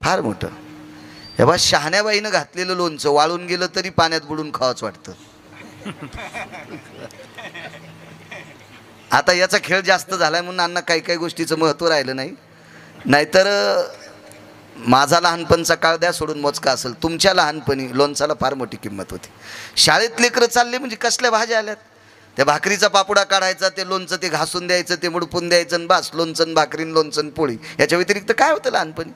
फार मोठं. हे बा शहाण्याबाईनं घातलेलं लोणचं वाळून गेलं तरी पाण्यात बुडून खावंच वाटतं. आता याचा खेळ जास्त झालाय म्हणून अण्णा काही काही गोष्टीचं महत्त्व राहिलं नाही. नाहीतर माझा लहानपणचा काळ द्या सोडून मोजका असेल. तुमच्या लहानपणी लोणचाला फार मोठी किंमत होती. शाळेत लेकरं चालले म्हणजे कसल्या भाज्या आल्यात. त्या भाकरीचा पापुडा काढायचा, ते लोणचं ते घासून द्यायचं, ते मुडपून द्यायचं आणि बस लोणचं भाकरीन लोणचं पोळी. याच्या व्यतिरिक्त काय होतं लहानपणी.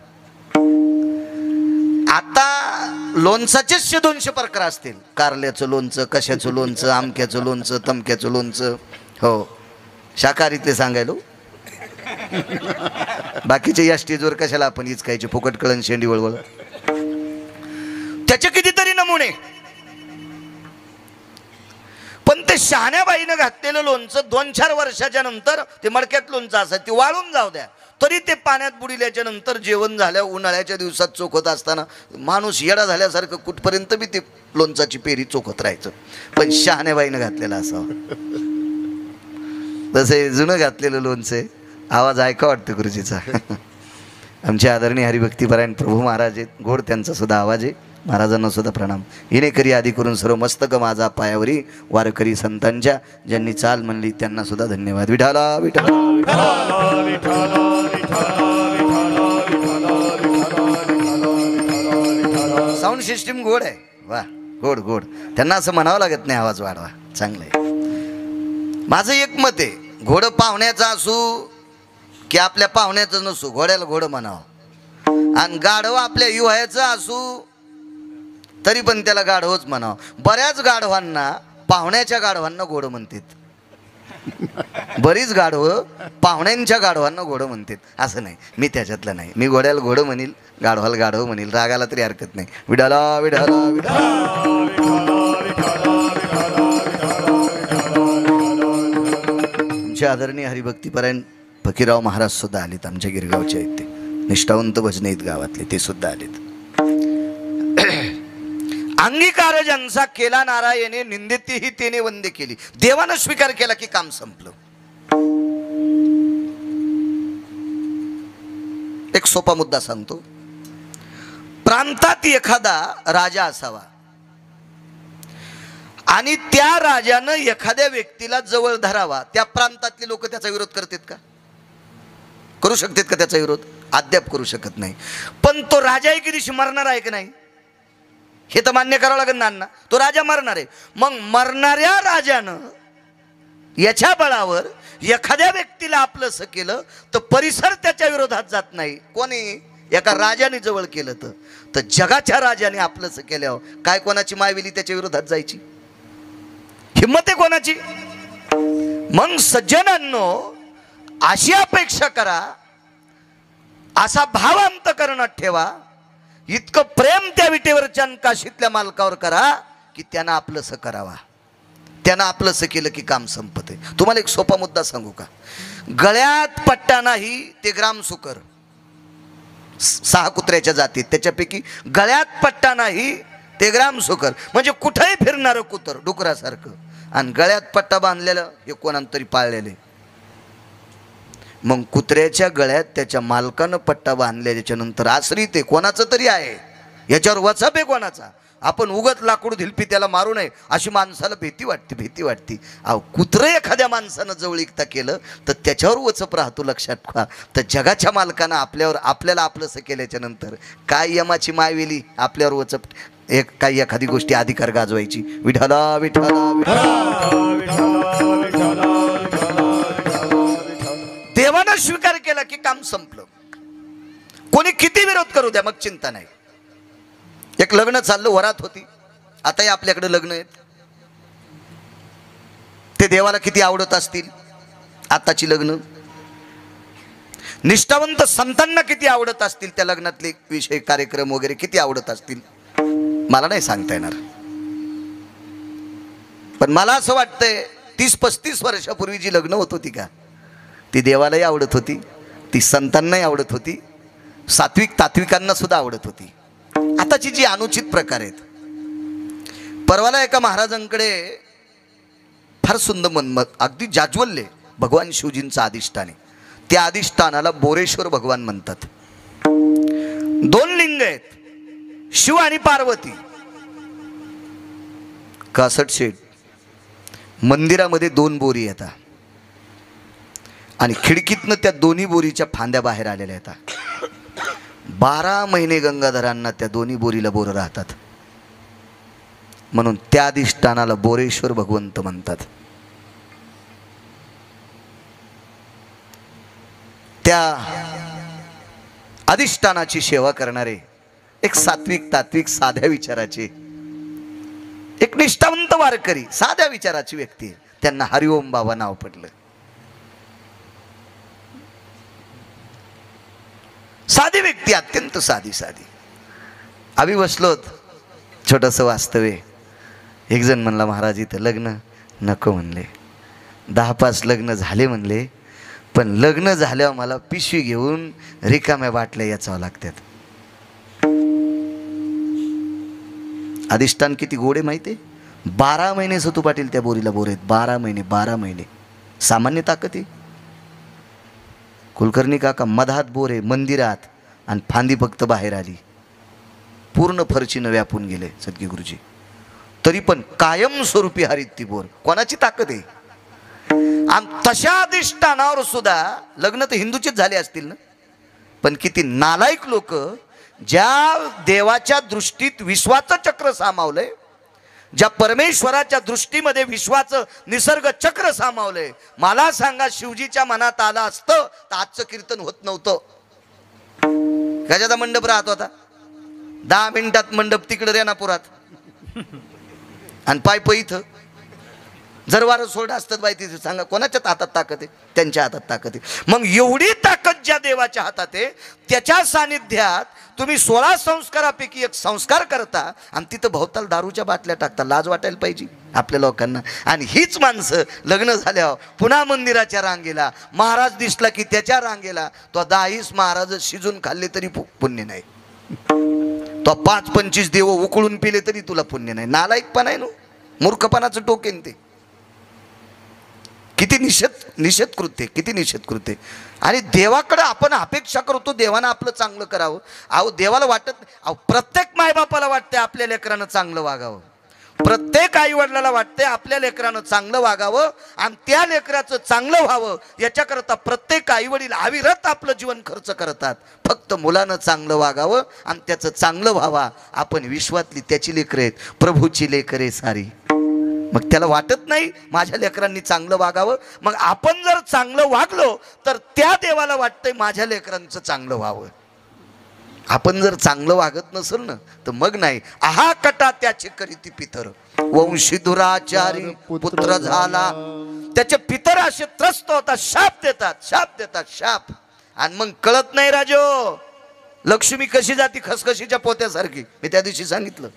आता लोणचाचेच 200 प्रकार असतील. कारल्याचं लोणचं, कशाचं लोणचं, आमक्याचं लोणचं, तमक्याचं लोणचं. हो शाकाहारीतले सांगायलो. बाकीचे या स्टेजवर कशाला आपण इचकायचे फुकट कळण शेंडी वळवळ. त्याचे कितीतरी नमुने. पण ते शहाण्याबाईनं घातलेलं लोणचं 2-4 वर्षाच्या नंतर ते मडक्यात लोणचं असत, ते वाळून जाऊ द्या तरी ते पाण्यात बुडिल्याच्या नंतर जेवण झाल्या उन्हाळ्याच्या दिवसात चोखत असताना माणूस येडा झाल्यासारखं कुठपर्यंत बी ते लोणचाची पेरी चोखत राहायचं. पण शहाण्याबाईनं घातलेलं असावं. तसे जुनं घातलेलं लोणचं आवाज ऐका वाटतं गुरुजीचा. आमचे आदरणीय हरिभक्तीपरायण प्रभू महाराज आहेत. गोड त्यांचा सुद्धा आवाज आहे. महाराजांना सुद्धा प्रणाम. हिने करी आधी करून सर्व मस्तक माझा पायावरी वारकरी संतांच्या ज्यांनी चाल म्हणली त्यांना सुद्धा धन्यवाद. विठाला विठाला साऊंड सिस्टीम गोड आहे. वा गोड गोड. त्यांना असं म्हणावं लागत नाही आवाज वाढवा. चांगलं आहे. माझं एक मत आहे, घोडं पाहुण्याचं असू की आपल्या पाहुण्याचं नसू, घोड्याला घोडं म्हणावं. आणि गाढव आपल्या युवायाचं असू तरी पण त्याला गाढवच म्हणावं. बऱ्याच गाढवांना पाहुण्याच्या गाढवांना घोडं म्हणतात. बरीच गाढवं पाहुण्यांच्या गाढवांना घोडं म्हणतात. असं नाही, मी त्याच्यातलं नाही. मी घोड्याला घोडं म्हणील, गाढवाला गाढव म्हणील. रागाला तरी हरकत नाही. विडाला विडाला तुमचे आदरणीय हरिभक्तीपरायण फकीरराव महाराज सुद्धा आलेत. आमच्या गिरगावचे आहेत ते निष्ठावंत भजने आहेत गावातले, ते सुद्धा आलेत. अंगीकार ज्यांचा केला नारायणे, निंदितीही तेने वंदे केली. देवानं स्वीकार केला की काम संपलं. एक सोपा मुद्दा सांगतो. प्रांतात एखादा राजा असावा आणि त्या राजानं एखाद्या व्यक्तीला जवळ धरावा. त्या प्रांतातले लोक त्याचा विरोध करतात का? करू शकतात का त्याचा विरोध? अद्याप करू शकत नाही. पण तो राजा एके दिवशी मरणार आहे की नाही हे तर मान्य करावं लागेल ना अण्णा. तो राजा मरणार आहे. मग मरणाऱ्या राजानं याच्या बळावर एखाद्या व्यक्तीला आपलंसं केलं तर परिसर त्याच्या विरोधात जात नाही. कोणी एका राजाने जवळ केलं तर जगाच्या राजाने आपलंसं केल्यावर काय कोणाची मायविली त्याच्या विरोधात जायची हिम्मत आहे कोणाची? मग सज्जनांनो अशी अपेक्षा करा, असा भाव अंतःकरणात ठेवा, इतकं प्रेम त्या विटेवरच्या काशीतल्या मालकावर करा की त्यानं आपलंसं करावा. त्यानं आपलंसं केलं की काम संपते. तुम्हाला एक सोपा मुद्दा सांगू का? गळ्यात पट्टा नाही ते ग्रामसुकर. 6 कुत्र्याच्या जातीत त्याच्यापैकी गळ्यात पट्टा नाही ते ग्रामसुकर म्हणजे कुठेही फिरणारं कुत्र डुकरासारखं. आणि गळ्यात पट्टा बांधलेलं हे कोणातरी पाळलेले. मग कुत्र्याच्या गळ्यात त्याच्या मालकानं पट्टा बांधल्याच्या नंतर आश्रित आहे कोणाचं तरी आहे, याच्यावर वचप आहे कोणाचा. आपण उगत लाकूड धिलपी त्याला मारू नये अशी माणसाला भीती वाटते. अहो कुत्रं एखाद्या माणसानं जवळीकता केलं तर त्याच्यावर वचप राहतो. लक्षात ठेवा. तर जगाच्या मालकानं आपल्याला आपलंसं केल्याच्या नंतर काय यमाची मायवेली आपल्यावर वचप काही एखादी गोष्टी अधिकार गाजवायची. विठाला विठाला देवानं स्वीकार केला की काम संपलं. कोणी किती विरोध करू द्या मग चिंता नाही. एक लग्न चाललं, वरात होती. आताही आपल्याकडे लग्न आहेत. ते देवाला किती आवडत असतील आताची लग्न. निष्ठावंत संतांना किती आवडत असतील त्या लग्नातले विषय कार्यक्रम वगैरे किती आवडत असतील मला नाही सांगता येणार. पण मला असं वाटतंय 30-35 वर्षापूर्वी जी लग्न होत होती का ती देवालाही आवडत होती, ती संतांनाही आवडत होती, सात्विक तात्विकांना सुद्धा आवडत होती. आताची जी अनुचित प्रकार आहेत. परवाला एका महाराजांकडे फार सुंदर मनमत अगदी जाज्वल्य भगवान शिवजींचं अधिष्ठान आहे. त्या अधिष्ठानाला बोरेश्वर भगवान म्हणतात. 2 लिंग आहेत, शिव आणि पार्वती. कासट शेठ, मंदिरामध्ये 2 बोरी येतात आणि खिडकीतनं त्या दोन्ही बोरीच्या फांद्या बाहेर आलेल्या येतात. 12 महिने गंगाधरांना त्या दोन्ही बोरीला बोरं राहतात, म्हणून त्या अधिष्ठानाला बोरेश्वर भगवंत म्हणतात. त्या अधिष्ठानाची सेवा करणारे एक सात्विक तात्विक साध्या विचाराचे एक निष्ठावंत वारकरी, साध्या विचाराची व्यक्ती, त्यांना हरिओम बाबा नाव पडलं. साधी व्यक्ती, अत्यंत साधी साधी. आम्ही बसलोत, छोटस वास्तव आहे. एक जण म्हणला, महाराज इथं लग्न नको म्हणले. 10-5 लग्न झाले म्हणले, पण लग्न झाल्यावर मला पिशवी घेऊन रिकाम्या बाटल्या याचावं लागतात. अधिष्ठान किती गोडे माहिती. 12 महिने सतू पाटील त्या बोरीला बोर आहेत. 12 महिने सामान्य ताकद आहे. कुलकर्णी काका मधात बोर आहे मंदिरात, आणि फांदी फक्त बाहेर आली, पूर्ण फरचीनं व्यापून गेले सद्गुरुजी. तरी पण कायमस्वरूपी हरित ती बोर. कोणाची ताकद आहे. आणि तशा अधिष्ठानावर सुद्धा लग्न तर हिंदूचेच झाले असतील ना, पण किती नालायक लोक, ज्या देवाच्या दृष्टीत विश्वाचं चक्र सामावलंय, ज्या परमेश्वराच्या दृष्टीमध्ये विश्वाचं निसर्ग चक्र सामावलंय. मला सांगा, शिवजीच्या मनात आलं असतं तर आजचं कीर्तन होत नव्हतं. गजाचा मंडप राहत होता, 10 मिनिटात मंडप तिकडे रेणापुरात, आणि पायप इथं. जर वारं सोडा असतात बाई तिथे, सांगा कोणाच्या हातात ताकद आहे. त्यांच्या हातात ताकद आहे. मग एवढी ताकद ज्या देवाच्या हातात आहे, त्याच्या सानिध्यात तुम्ही 16 संस्कारापैकी एक संस्कार करता, आणि तिथं भोवताल दारूच्या बाटल्या टाकता. लाज वाटायला पाहिजे आपल्या लोकांना. आणि हीच माणसं लग्न झाल्यावर पुन्हा मंदिराच्या रांगेला, महाराज दिसला की त्याच्या रांगेला तो 10 महाराज शिजून खाल्ले तरी पुण्य नाही, तो 5-25 देव उकळून पिले तरी तुला पुण्य नाही. नालायकपणा आहे, मूर्खपणाचं टोकेन ते. किती निषेध कृत्य, किती निषेध कृत्य. आणि देवाकडे आपण अपेक्षा करतो देवानं आपलं चांगलं करावं. अहो देवाला वाटत नाही. अहो प्रत्येक मायबापाला वाटते आपल्या लेकरानं चांगलं वागावं, प्रत्येक आई वडिलाला वाटते आपल्या लेकरानं चांगलं वागावं, आणि त्या लेकराचं चांगलं व्हावं याच्याकरता प्रत्येक आई वडील अविरत आपलं जीवन खर्च करतात. फक्त मुलानं चांगलं वागावं आणि त्याचं चांगलं व्हावा. आपण विश्वातली त्याची लेकरं आहेत, प्रभूची लेकरे सारी. मग त्याला वाटत नाही माझ्या लेकरांनी चांगलं वागावं. मग आपण जर चांगलं वागलो तर त्या देवाला वाटतंय माझ्या लेकरांचं चांगलं व्हावं. आपण जर चांगलं वागत नसेल ना तर मग नाही. आहा कटा त्याचे करीती पितर, वंशी दुराचारी पुत्र झाला. त्याचे पितर असे त्रस्त होतात, शाप देतात शाप. आणि मग कळत नाही राजो, लक्ष्मी कशी जाती खसखशीच्या पोत्यासारखी. मी त्या दिवशी सांगितलं,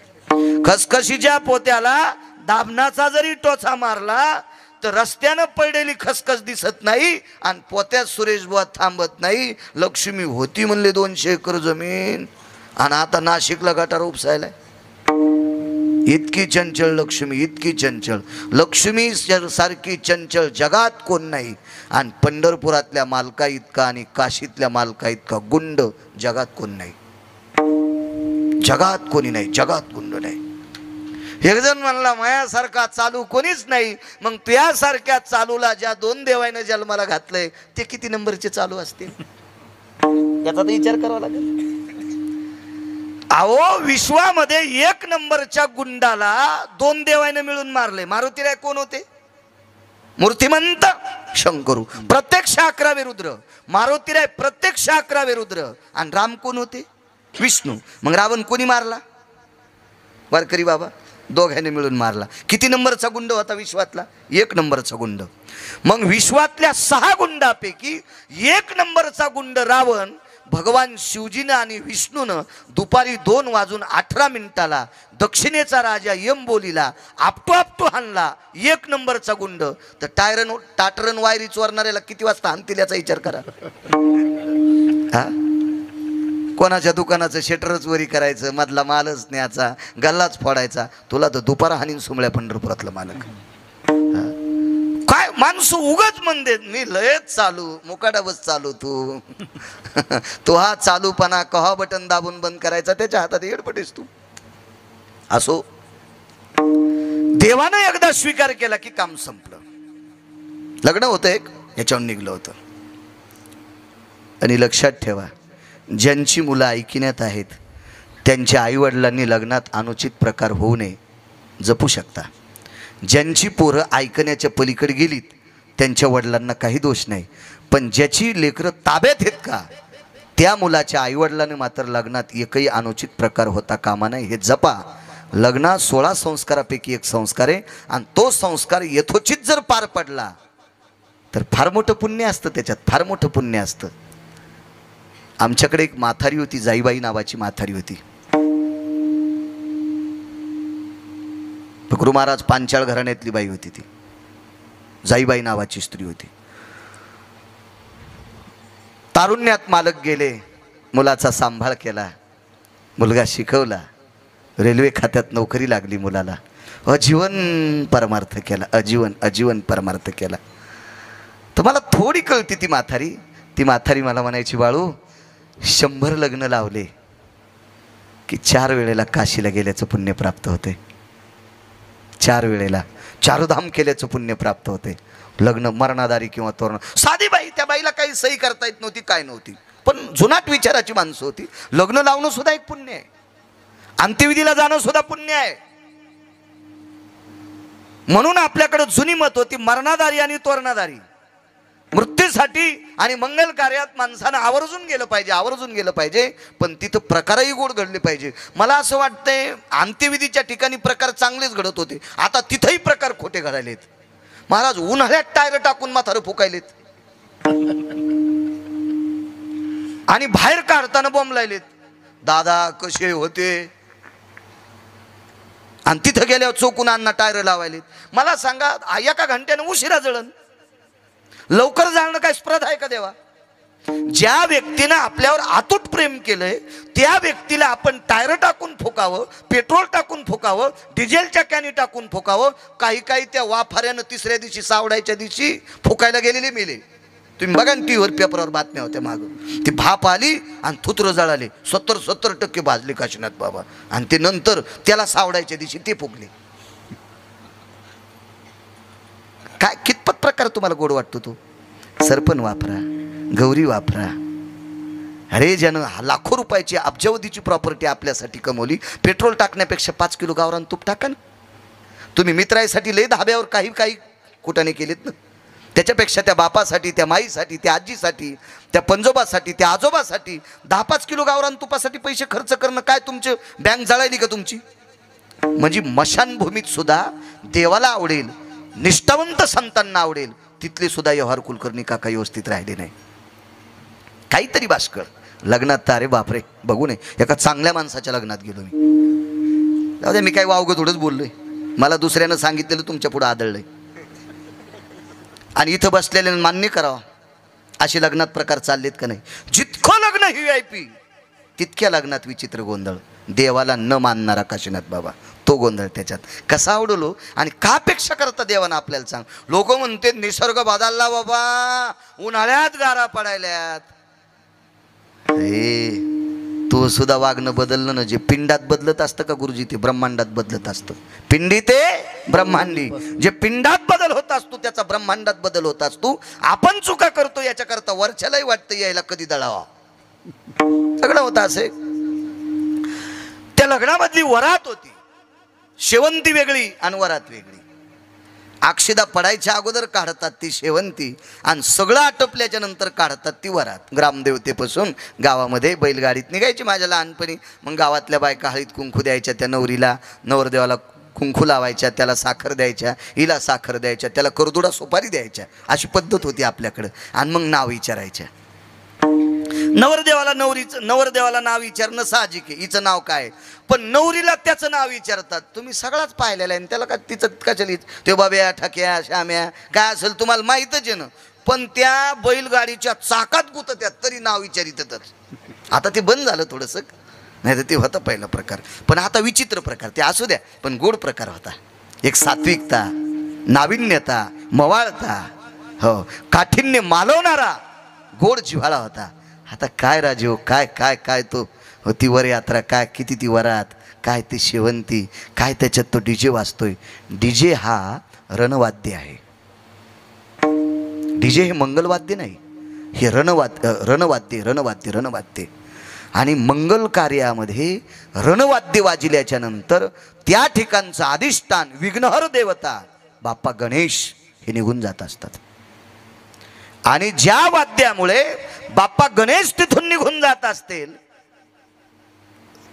खसखशीच्या पोत्याला दाबणाचा जरी टोचा मारला तर रस्त्यानं पडलेली खसखस दिसत नाही, आणि पोत्यात सुरेश बुवा थांबत नाही. लक्ष्मी होती म्हणले 200 एकर जमीन, आणि आता नाशिकला गटार उपसायलाय. इतकी चंचल लक्ष्मी, इतकी चंचल लक्ष्मी सारखी चंचल जगात कोण नाही. आणि पंढरपुरातल्या मालका इतका आणि काशीतल्या मालका इतका गुंड जगात कोण नाही. जगात कोणी नाही, जगात गुंड नाही. एक जण म्हणला मायासारखा चालू कोणीच नाही. मग तुझ्यासारख्या चालूला ज्या 2 देवाने जन्माला घातलंय ते किती नंबरचे चालू असतील याचा तर विचार करावा लागेल. अहो विश्वामध्ये 1 नंबरच्या गुंडाला 2 देवाने मिळून मारले. मारुतीराय कोण होते? मूर्तिमंत शंकरू, प्रत्यक्ष 11 रुद्र. मारुतीराय प्रत्यक्ष 11 रुद्र. आणि राम कोण होते? विष्णू. मग रावण कोणी मारला? वारकरी बाबा दोघांनी मिळून मारला. किती नंबरचा गुंड होता विश्वातला? 1 नंबरचा गुंड. मग विश्वातल्या 6 गुंडापैकी 1 नंबरचा गुंड रावण भगवान शिवजीनं आणि विष्णूनं दुपारी 2:18 दक्षिणेचा राजा यमबोलीला आपटू हाणला. 1 नंबरचा गुंड. तर टाटरन वायरी चोरणाऱ्याला किती वाजता हाणतील याचा विचार करा. हा, कोणाच्या दुकानाचं शटरच वरी करायचं, मधला मालच न्यायचा, गल्लाच फोडायचा. तुला तर दुपारा हानीन सुमळ्या पंढरपुरातला मालक. काय माणसं उगाच म्हणते मी लयच चालू, मुकाटा बस चालू तू. तो हा चालूपणा कहा बटन दाबून बंद करायचा, त्याच्या हातात एडपटेस तू. असो, देवानं एकदा स्वीकार केला की काम संपलं. लग्न होतं एक, याच्यावर निघलं होतं. आणि लक्षात ठेवा, ज्यांची मुलं ऐकिण्यात आहेत त्यांच्या आईवडिलांनी लग्नात अनुचित प्रकार होऊ नये जपू शकता. ज्यांची पोरं ऐकण्याच्या पलीकडे गेलीत त्यांच्या वडिलांना काही दोष नाही. पण ज्याची लेकरं ताब्यात आहेत का, त्या मुलाच्या आईवडिलांनी मात्र लग्नात एकही अनुचित प्रकार होता कामा नये, हे जपा. लग्नात 16 संस्कारापैकी एक संस्कार आहे आणि तो संस्कार यथोचित जर पार पडला तर फार मोठं पुण्य असतं, त्याच्यात फार मोठं पुण्य असतं. आमच्याकडे एक म्हातारी होती, जाईबाई नावाची म्हातारी होती. गुरु महाराज पांचाळ घराण्यातली बाई होती ती. जाईबाई नावाची स्त्री होती. तारुण्यात मालक गेले, मुलाचा सांभाळ केला, मुलगा शिकवला, रेल्वे खात्यात नोकरी लागली मुलाला. अजीवन परमार्थ केला, अजीवन परमार्थ केला. तर मला थोडी कळती ती म्हातारी मला म्हणायची, बाळू 100 लग्न लावले की 4 वेळेला काशीला गेल्याचं पुण्य प्राप्त होते. 4 वेळेला 4 धाम केल्याचं पुण्य प्राप्त होते. लग्न मरणादारी किंवा तोरण. साधी बाई, त्या बाईला काही सही करता येत नव्हती, काय नव्हती, पण जुनाट विचाराची माणसं होती. लग्न लावणं सुद्धा एक पुण्य आहे, अंत्यविधीला जाणं सुद्धा पुण्य आहे. म्हणून आपल्याकडे जुनी मत होती मरणादारी आणि तोरणादारी. मृत्यूसाठी आणि मंगल कार्यात माणसानं आवर्जून गेलं पाहिजे, पण तिथं प्रकारही गोड घडले पाहिजे. मला असं वाटतंय अंत्यविधीच्या ठिकाणी प्रकार चांगलेच घडत होते, आता तिथंही प्रकार खोटे घडालेत. महाराज उन्हाळ्यात टायर टाकून म्हातारं फुकायलेत आणि बाहेर काढताना बॉम्ब लायलेत. दादा कसे होते, आणि तिथं गेल्यावर चोकून अण्णा टायर लावायलेत. मला सांगा, एका घंट्यानं उशिरा जळण, लवकर जाणं काय स्पर्धा आहे का देवा? ज्या व्यक्तीनं आपल्यावर अतूट प्रेम केलंय त्या व्यक्तीला आपण टायर टाकून फुकावं, पेट्रोल टाकून फुकावं, डिझेलच्या कॅनी टाकून फुकावं. काही त्या वाफाऱ्यानं 3ऱ्या दिवशी सावडायच्या दिवशी फुकायला गेलेले मेले. तुम्ही बघा ना टीव्हीवर पेपरवर बातम्या होत्या मागं, ती भाप आली आणि थुत्र जळाले, 70% भाजले काशीनाथ बाबा, आणि ते नंतर त्याला सावडायच्या दिवशी ते फुकले. काय कितपत प्रकार तुम्हाला गोड वाटतो? तो सरपण वापरा, गौरी वापरा. अरे ज्यानं लाखो रुपयाची अब्जावधीची प्रॉपर्टी आपल्यासाठी कमवली, पेट्रोल टाकण्यापेक्षा 5 किलो गावरान तूप टाका ना. तुम्ही मित्रासाठी लय धाब्यावर काही कुठाने केलेत ना, त्याच्यापेक्षा त्या बापासाठी, त्या माईसाठी, त्या आजीसाठी, त्या पंजोबासाठी, त्या आजोबासाठी 10-5 किलो गावरान तुपासाठी पैसे खर्च करणं काय तुमची बँक जळायली का तुमची? म्हणजे मशानभूमीत सुद्धा देवाला आवडेल, निष्ठावंत संतांना आवडेल, तिथले सुद्धा व्यवहार कुलकर्णी काका व्यवस्थित राहिले नाही. काहीतरी बाष्कळ लग्नात तर अरे बापरे बघू नये. एका चांगल्या माणसाच्या लग्नात गेलो मी. जाऊ द्या, मी काही वावगं थोडंच बोललोय, मला दुसऱ्यानं सांगितलेलं तुमच्या पुढे आदळलंय आणि इथं बसलेल्यानं मान्य करावं. असे लग्नात प्रकार चाललेत का नाही? जितकं लग्न VIP तितक्या लग्नात विचित्र गोंधळ. देवाला न मानणारा काशीनाथ बाबा, तो गोंधळ त्याच्यात कसा आवडलो. आणि का अपेक्षा करता देवानं आपल्याला सांग? लोक म्हणते निसर्ग बदलला बाबा, उन्हाळ्यात गारा पडायल्यात. तो सुद्धा वागणं बदललं ना. जे पिंडात बदलत असतं का गुरुजी, ते ब्रह्मांडात बदलत असतं. पिंडी ते ब्रह्मांडी, जे पिंडात बदल होत असतो त्याचा ब्रह्मांडात बदल होत असतो. आपण चुका करतो याच्याकरता वरच्यालाही वाटतं यायला कधी दळावा. सगळं होतं असे. त्या लग्नामधली वरात होती, शेवंती वेगळी आणि वरात वेगळी. अक्षदा पडायच्या अगोदर काढतात ती शेवंती आणि सगळं आटपल्याच्या नंतर काढतात ती वरात. ग्रामदेवतेपासून गावामध्ये बैलगाडीत निघायची माझ्या लहानपणी. मग गावातल्या बायका हळीत कुंकू द्यायच्या त्या नवरीला, नवरदेवाला कुंकू लावायच्या, त्याला साखर द्यायच्या, हिला साखर द्यायच्या, त्याला करदुडा सुपारी द्यायच्या. अशी पद्धत होती आपल्याकडं. आणि मग नाव विचारायच्या. नवरदेवाला नाव विचारणं साहजिक आहे, हिचं नाव काय, पण नवरीला त्याचं नाव विचारतात. तुम्ही सगळाच पाहिलेलं आहे, त्याला का तिचं कशाला ते बाब्या ठक्या श्याम्या काय असेल तुम्हाला माहीतच आहे ना. पण त्या बैलगाडीच्या चाकात गुतत्यात तरी नाव विचारितच. आता ते बंद झालं थोडंसं, नाही तर ते होता पहिला प्रकार. पण आता विचित्र प्रकार, ते असू द्या पण गोड प्रकार होता. एक सात्विकता, नाविन्यता, मवाळता, हो, काठीण्य मालवणारा गोड जिव्हाळा होता. आता काय राजीव, काय काय काय तो होती वर यात्रा, काय किती ती वरात, काय ती शेवंती, काय त्याच्यात तो डीजे वाजतोय. डीजे हा रणवाद्य आहे. डीजे हे मंगलवाद्य नाही, हे रणवाद्य. आणि मंगल कार्यामध्ये रणवाद्य वाजल्याच्या नंतर त्या ठिकाणचं अधिष्ठान विघ्नहर देवता बाप्पा गणेश हे निघून जात असतात. आणि ज्या वाद्यामुळे बाप्पा गणेश तिथून निघून जात असतील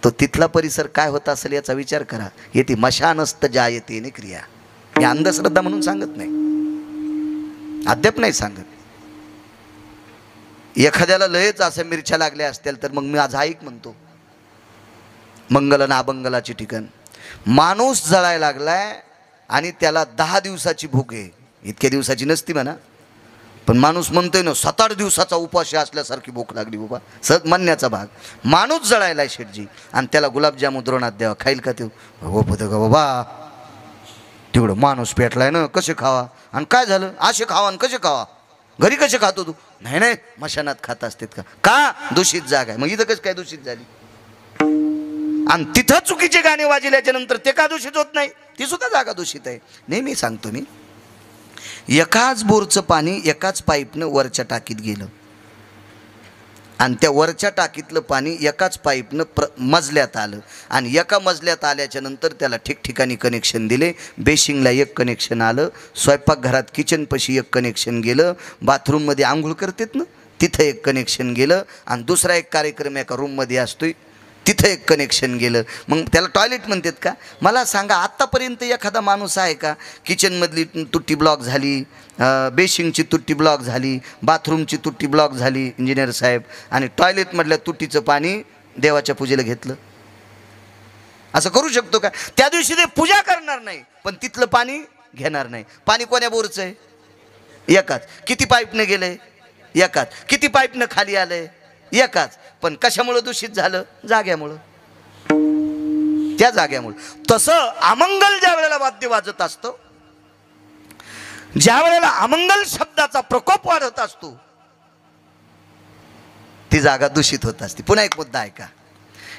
तो तिथला परिसर काय होता असेल याचा विचार करा. येते मशानस्त जायते ने क्रिया. मी अंधश्रद्धा म्हणून सांगत नाही, अद्याप नाही सांगत. एखाद्याला लयच असे मिरच्या लागल्या असतील तर मग मी आज ऐक म्हणतो. मंगल आणि अबंगलाची ठिकाण माणूस जळायला लागलाय आणि त्याला 10 दिवसाची भूक आहे. इतक्या दिवसाची नसती म्हणा, पण माणूस म्हणतोय ना 7-8 दिवसाचा उपाशी असल्यासारखी भूक लागली बाबा. म्हणण्याचा भाग. माणूस जळायला शेटजी आणि त्याला गुलाबजामुन द्रोणात द्यावा, खाईल का ते? हो पद का बाबा, तेवढं माणूस पेटलाय ना, कसे खावा? आणि काय झालं? असे खावा आणि कसे खावा? घरी कसे खातो तू? नाही मशानात खात असतात का? दूषित जागा आहे. मग इथं कसं काय दूषित झाली? आणि तिथं चुकीचे गाणे वाजल्याच्या नंतर ते का दूषित होत नाही? ती सुद्धा जागा दूषित आहे. नेहमी सांगतो मी, एकाच बोरचं पाणी एकाच पाईपनं वरच्या टाकीत गेलं आणि त्या वरच्या टाकीतलं पाणी एकाच पाईपनं मजल्यात आलं आणि एका मजल्यात आल्याच्या नंतर त्याला ठिकठिकाणी कनेक्शन दिले. बेसिंगला एक कनेक्शन आलं, स्वयंपाकघरात किचनपाशी एक कनेक्शन गेलं, बाथरूममध्ये आंघोळ करतात ना तिथं एक कनेक्शन गेलं आणि दुसरा एक कार्यक्रम एका रूममध्ये असतोय तिथं एक कनेक्शन गेलं. मग त्याला टॉयलेट म्हणतात का? मला सांगा, आत्तापर्यंत एखादा माणूस आहे का किचनमधली तुट्टी ब्लॉक झाली, बेसिंगची तुट्टी ब्लॉक झाली, बाथरूमची तुट्टी ब्लॉक झाली इंजिनियर साहेब, आणि टॉयलेटमधल्या तुट्टीचं पाणी देवाच्या पूजेला घेतलं? असं करू शकतो का? त्या दिवशी ते पूजा करणार नाही पण तिथलं पाणी घेणार नाही. पाणी कोण्या बोरचं आहे? एकाच. किती पाईपनं गेलंय? एकाच. किती पाईपनं खाली आलंय? एकाच. पण कशामुळे दूषित झालं? जाग्यामुळं, त्या जाग्यामुळे. तसं अमंगल ज्या वेळेला वाद्य वाजत असतं, ज्या वेळेला अमंगल शब्दाचा प्रकोप वाढत असतो, ती जागा दूषित होत असते. पुन्हा एक मुद्दा ऐका.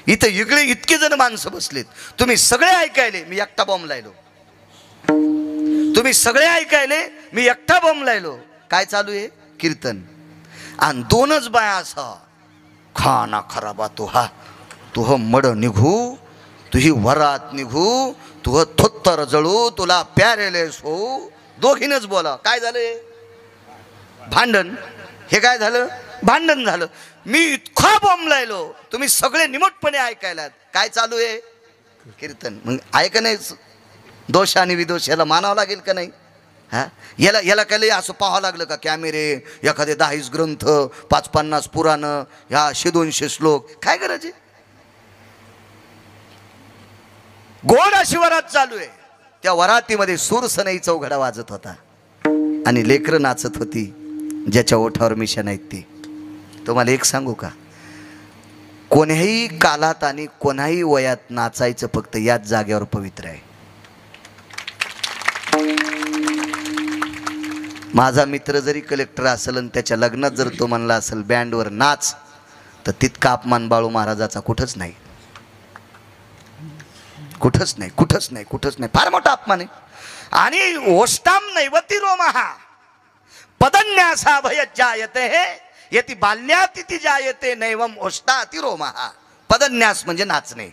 इथं इतके जण माणसं बसलेत, तुम्ही सगळे ऐकायले, मी एकटा बॉम्ब लायलो. तुम्ही सगळे ऐकायले, मी एकटा बॉम्ब लायलो. काय चालू आहे? कीर्तन. आणि 2च बाया असा, खाना खराबा तुहा, तुह मड निघू, तुही वरात निघू, तुह थोत्तर जळू, तुला प्यारेलेस हो. दोघीनच बोला. काय झालं? भांडण. हे काय झालं? भांडण झालं. मी इतका बॉम्ब लायलो, तुम्ही सगळे निमटपणे ऐकायलात. काय चालू आहे? कीर्तन. मग ऐका नाही, दोष आणि विदोष याला मानावं लागेल का नाही? हा, याला काय असं पाहावं लागलं का? कॅमेरे, एखादे 10 ग्रंथ, 550 पुराणं, ह्या 100-200 श्लोक, काय गरज आहे? गोड अशी वरात चालू आहे. त्या वरातीमध्ये सूरसनई चौघडा वाजत होता आणि लेकरं नाचत होती ज्याच्या ओठावर मिशा नाहीत ती. तुम्हाला एक सांगू का? कोण्याही कालात आणि कोणाही वयात नाचायचं फक्त याच जागेवर पवित्र आहे. माझा मित्र जरी कलेक्टर असेल आणि त्याच्या लग्नात जर तो म्हणला असेल बँडवर नाच, तर तितका अपमान बाळू महाराजाचा कुठंच नाही, कुठंच नाही, कुठंच नाही, कुठंच नाही. फार मोठा अपमान आहे. आणि ओष्टाम नैवती रोमहा पदन्यासा भयजायते यति बाल्यातिथी जायते नैवम ओष्टाति रोमहा. पदन्यास म्हणजे नाचणे.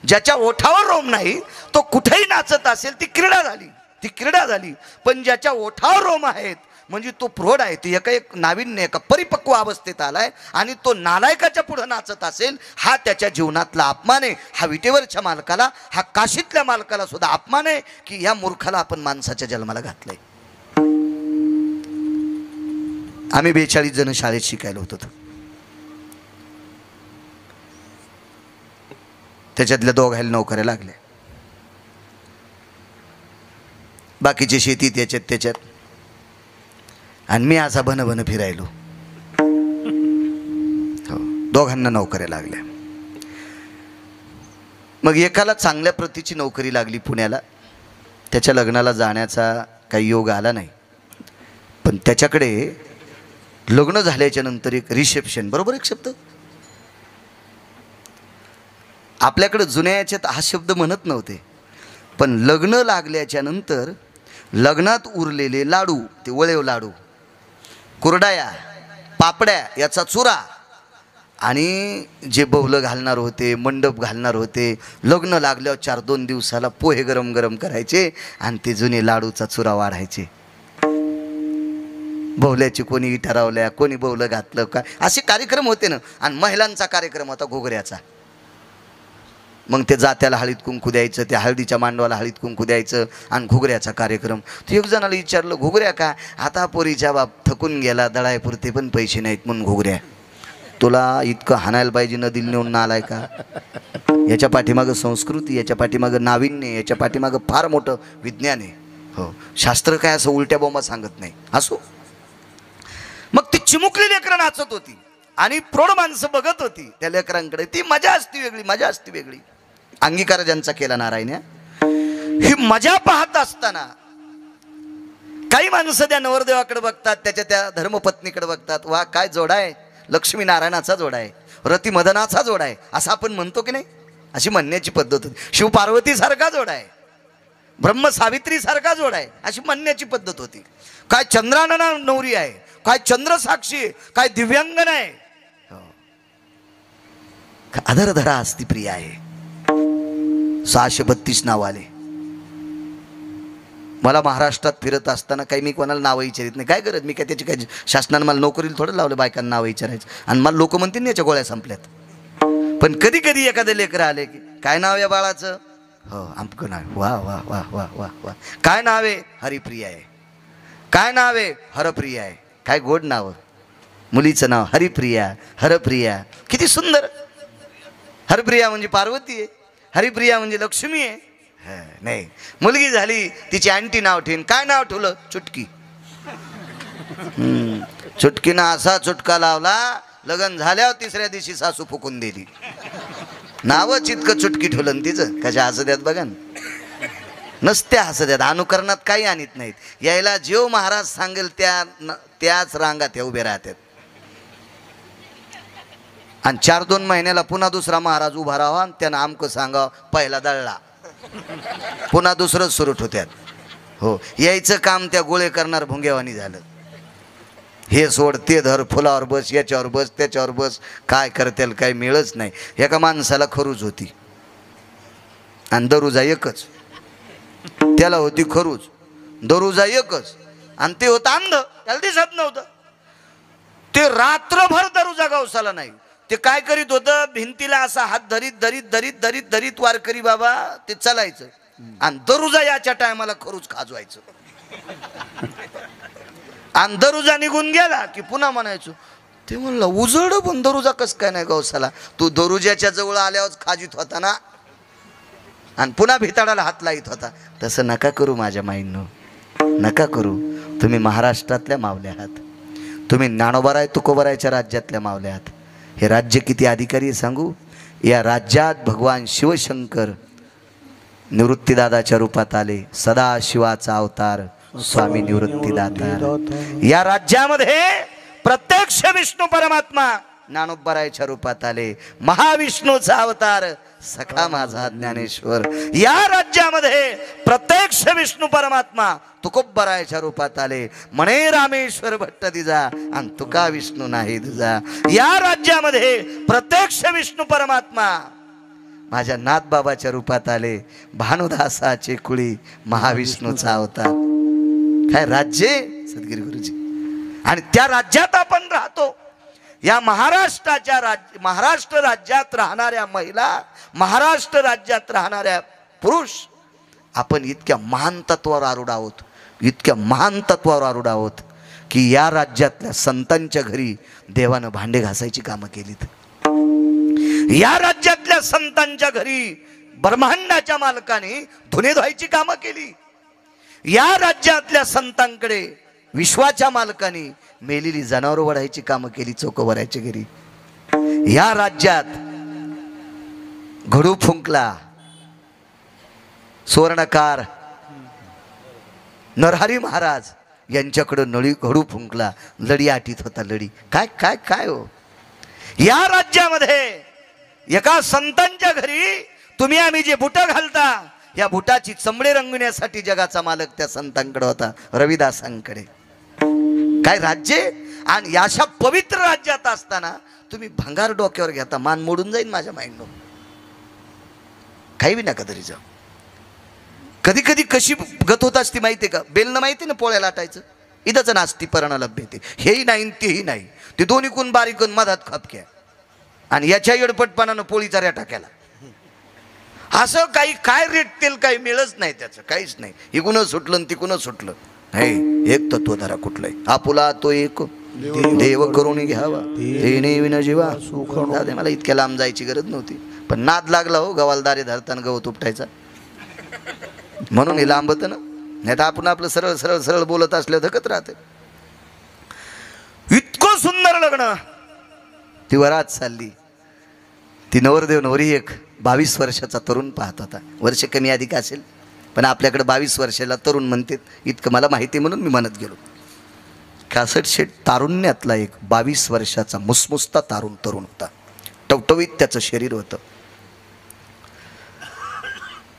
ज्याच्या ओठावर रोम नाही तो कुठेही नाचत असेल ती क्रीडा झाली, ती क्रीडा झाली. पण ज्याच्या ओठावर रोम आहेत म्हणजे तो प्रौढ आहे, ती एक नाविन्य, एका परिपक्व अवस्थेत आलाय आणि तो नालायकाच्या पुढे नाचत असेल, हा त्याच्या जीवनातला अपमान आहे. हा विटेवरच्या मालकाला, हा काशीतल्या मालकाला सुद्धा अपमान आहे की या मूर्खाला आपण माणसाच्या जन्माला घातलंय. आम्ही 42 जण शाळेत शिकायला होतो. त्याच्यातल्या 2 नोकऱ्या लागल्या, बाकीचे शेतीत याच्यात त्याच्यात, आणि मी असा भन फिरायलो. हो, 2 नोकऱ्या लागल्या. मग एकाला चांगल्या प्रतीची नोकरी लागली पुण्याला, त्याच्या लग्नाला जाण्याचा काही योग आला नाही. पण त्याच्याकडे लग्न झाल्याच्या नंतर एक रिसेप्शन, बरोबर एक शब्द आपल्याकडे जुन्या याच्यात हा शब्द म्हणत नव्हते, पण लग्न लागल्याच्या नंतर लग्नात उरलेले लाडू, ते वळेव लाडू, कुरडाया, पापड्या याचा चुरा, आणि जे बौलं घालणार होते, मंडप घालणार होते, लग्न लागल्यावर 4-2 दिवसाला पोहे गरम गरम करायचे आणि ते जुने लाडूचा चुरा वाढायचे. बौल्याची कोणी इटा रावल्या, कोणी बौलं घातलं, काय असे कार्यक्रम होते ना. आणि महिलांचा कार्यक्रम होता घोगऱ्याचा. मग ते जात्याला हळीत कुंकू द्यायचं, त्या हळदीच्या मांडवाला हळीत कुंकू द्यायचं आणि घुगऱ्याचा कार्यक्रम. तर एक जणाला विचारलं, घुगऱ्या का? आता पोरीच्या बाप थकून गेला, दळायपुरते पण पैसे नाहीत म्हणून घुगऱ्या. तुला इतकं हाणायला पाहिजे, नदीला नेऊन नालाय का? याच्या पाठीमागं संस्कृती, याच्या पाठीमागं नाविन्य, याच्या पाठीमागं फार मोठं विज्ञान आहे. हो, शास्त्र काय असं उलट्या बोंबा सांगत नाही. असो. मग ती चिमुकली लेकरं नाचत होती आणि प्रौढ माणसं बघत होती त्या लेकरांकडे. ती मजा असती वेगळी, मजा असती वेगळी. अंगीकार ज्यांचा केला नारायण, ही मजा पाहत असताना काही माणसं त्या नवरदेवाकडे बघतात, त्याच्या त्या धर्मपत्नीकडे बघतात. वा काय जोडा आहे, लक्ष्मी नारायणाचा जोडा आहे, रती मदनाचा जोडा आहे, असं आपण म्हणतो की नाही? अशी म्हणण्याची पद्धत होती. शिव पार्वती सारखा जोडा आहे, ब्रह्म सावित्री सारखा जोडा आहे, अशी म्हणण्याची पद्धत होती. काय चंद्रानना नवरी आहे, काय चंद्र साक्षी आहे, काय दिव्यांगन आहे, अधरधरा असती प्रिया आहे. 632 नाव आले. मला महाराष्ट्रात फिरत असताना काही मी कोणाला नावं विचारित नाही. काय करत मी, काय त्याची काय शासनानं मला नोकरीला थोडं लावलं बायकांना नावं विचारायचं. आणि मला लोक म्हणतील ना याच्या गोळ्या संपल्यात. पण कधी कधी एखादं लेकरं आले की काय नाव या बाळाचं? हो आमकं नाव. वा वा वा वा वा वा. काय नाव आहे? हरिप्रिया आहे. काय नाव आहे? हरप्रिया आहे. काय गोड नाव. मुलीचं नाव हरिप्रिया, हरप्रिया. किती सुंदर. हरप्रिया म्हणजे पार्वती आहे, हरिप्रिया म्हणजे लक्ष्मी आहे. नाही, मुलगी झाली तिची आंटी नाव ठेवून काय नाव ठेवलं? चुटकी. चुटकीनं असा चुटका लावला, लग्न झाल्यावर 3ऱ्या दिवशी सासू फुकून दिली. नावच इतकं चुटकी ठेवलं तिचं. कशा हसद्यात बघा ना. नसत्या हसद्यात, अनुकरणात काही आणत नाहीत. यायला जेव महाराज सांगेल त्याच रांगात हे उभे राहतात. आणि 4-2 महिन्याला पुन्हा दुसरा महाराज उभा राहावा आणि त्यानं आमकं सांगावं पहिला दळला, पुन्हा दुसरंच सुरू ठेवत्यात. हो, यायचं काम त्या गोळे करणार भुंगेवानी झालं. हे सोड ते धर, फुलावर बस, याच्यावर बस, त्याच्यावर बस, काय करतेल काही मिळच नाही. एका माणसाला खरूज होती आणि दरुजा एकच. त्याला होती खरूज, दरुजा एकच, आणि ते होतं अंध, त्याला दिसत नव्हतं. ते रात्रभर दरुजा गवसाला नाही. ते काय करीत होतं, भिंतीला असा हात धरीत धरीत धरीत धरीत धरीत वारकरी बाबा ते चालायचं आणि दरुजा याच्या टायमाला खरूज खाजवायचं. आणि दरुजा निघून गेला की पुन्हा म्हणायचो. ते म्हणलं उजड पण दरुजा कस काय नाही गवसाला? तू दरुजाच्या जवळ आल्यावर खाजीत होता ना आणि पुन्हा भिताडाला हात लाईत होता. तसं नका करू माझ्या माईंनो, नका करू. तुम्ही महाराष्ट्रातल्या मावल्या आहात, तुम्ही ज्ञानोबाराय तुकोबारायच्या राज्यातल्या मावल्या आहात. हे राज्य किती अधिकारी सांगू. या राज्यात भगवान शिवशंकर निवृत्तीदादाच्या रूपात आले. सदाशिवाचा अवतार स्वामी निवृत्तीदाता. या राज्यामध्ये प्रत्यक्ष विष्णू परमात्मा ज्ञानोबारायच्या रूपात आले. महाविष्णूचा अवतार सखा माझा ज्ञानेश्वर. या राज्यामध्ये प्रत्यक्ष विष्णू परमात्मा तुकोबारायच्या रूपात आले. म्हणे रामेश्वर भट्ट दिजा आणि तुका विष्णू नाही तुझा. या राज्यामध्ये प्रत्यक्ष विष्णू परमात्मा माझ्या नाथबाबाच्या रूपात आले. भानुदासाचे कुळी महाविष्णूचा अवतार. काय राज्य सद्गिरी गुरुजी. आणि त्या राज्यात आपण राहतो. या महाराष्ट्र राज्यात राहणाऱ्या महिला, महाराष्ट्र राज्यात राहणाऱ्या पुरुष, आपण इतक्या महान तत्वावर आरूढ आहोत, इतक्या महान तत्वावर आरूढ आहोत की या राज्यातल्या संतांच्या घरी देवानं भांडे घासायची कामं केलीत. या राज्यातल्या संतांच्या घरी ब्रह्मांडाच्या मालकाने धुणे धुवायची कामं केली. या राज्यातल्या संतांकडे विश्वाच्या मालकाने मेलेली जनावर वढायची कामं केली चोकोबारायच्या घरी. या राज्यात घडू फुंकला सुवर्णकार नरहरी महाराज यांच्याकडे नळी घडू फुंकला, लढी आटीत होता लढी. काय काय काय हो, या राज्यामध्ये एका संतांच्या घरी तुम्ही आम्ही जे बुट घालता, या बुटाची चमडे रंगविण्यासाठी जगाचा मालक त्या संतांकडे होता, रविदासांकडे. काय राज्य. आणि अशा पवित्र राज्यात असताना तुम्ही भंगार डोक्यावर घेता, मान मोडून जाईल माझ्या माइंडनो. काही बी नका तरी जाऊ. कधी कधी कशी गत होत असती माहिती का, बेलनं माहिती ना पोळ्या लाटायचं, इथंच नास्ती परणा लभ्यते, हेही नाही तेही नाही, ते दोन्ही कोण बारीक मधात खपक्या, आणि याच्या येडपटपणानं पोळीचा रेटा केला. असं काही काय रेटतील काही मिळच नाही, त्याचं काहीच नाही. इकून सुटलं तिकून सुटलं. हे एक तत्व धरा कुठलंय, आपुला तो एक देव करून घ्यावा, देणे विना जीवा सुख. मला इतक्या लांब जायची गरज नव्हती, पण नाद लागला हो, गवालदारे धरताना गवत उपटायचा, म्हणून हे लांबत ना. नाही तर आपण आपलं सरळ सरळ सरळ बोलत असल्यावर धकत राहते. इतकं सुंदर लग्न. ती वरात चालली, ती नवरदेव नवरी एक 22 वर्षाचा तरुण पाहत होता. वर्ष कमी अधिक असेल, पण आपल्याकडे 22 वर्षाला तरुण म्हणतात, इतकं मला माहिती म्हणून मी म्हणत गेलो. कासट शेट तारुण्यातला एक 22 वर्षाचा मुसमुसता तरुण होता. टवटवीत त्याचं शरीर होतं,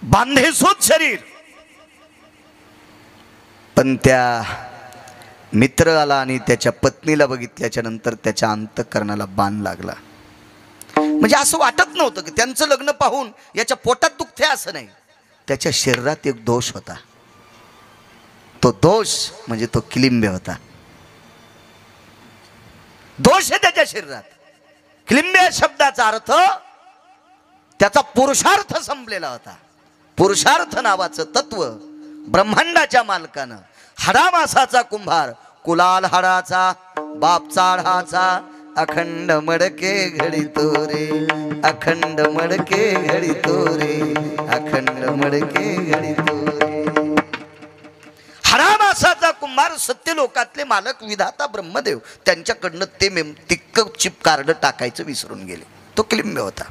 बांधेसूद शरीर. पण त्या मित्राला आणि त्याच्या पत्नीला बघितल्याच्या नंतर त्याच्या अंतःकरणाला बाण लागला. म्हणजे असं वाटत नव्हतं की त्यांचं लग्न पाहून याच्या पोटात दुखते, असं नाही. त्याच्या शरीरात एक दोष होता. तो दोष म्हणजे तो किलिंबे होता. दोष आहे त्याच्या शरीरात. किलिंबे शब्दाचा अर्थ त्याचा पुरुषार्थ संपलेला होता. पुरुषार्थ नावाचं तत्व ब्रह्मांडाच्या मालकानं, हाडामासाचा कुंभार, कुलाल हाडाचा, बाप चाढाचा, अखंड मडके घडितो रे, अखंड मडके घडितो रे, अखंड मडके घडितो रे. हाडामासाचा कुंभार, सत्यलोकातले मालक विधाता ब्रह्मदेव, त्यांच्याकडनं ते चिप कार्ड टाकायचं विसरून गेले. तो किलिंबे होता.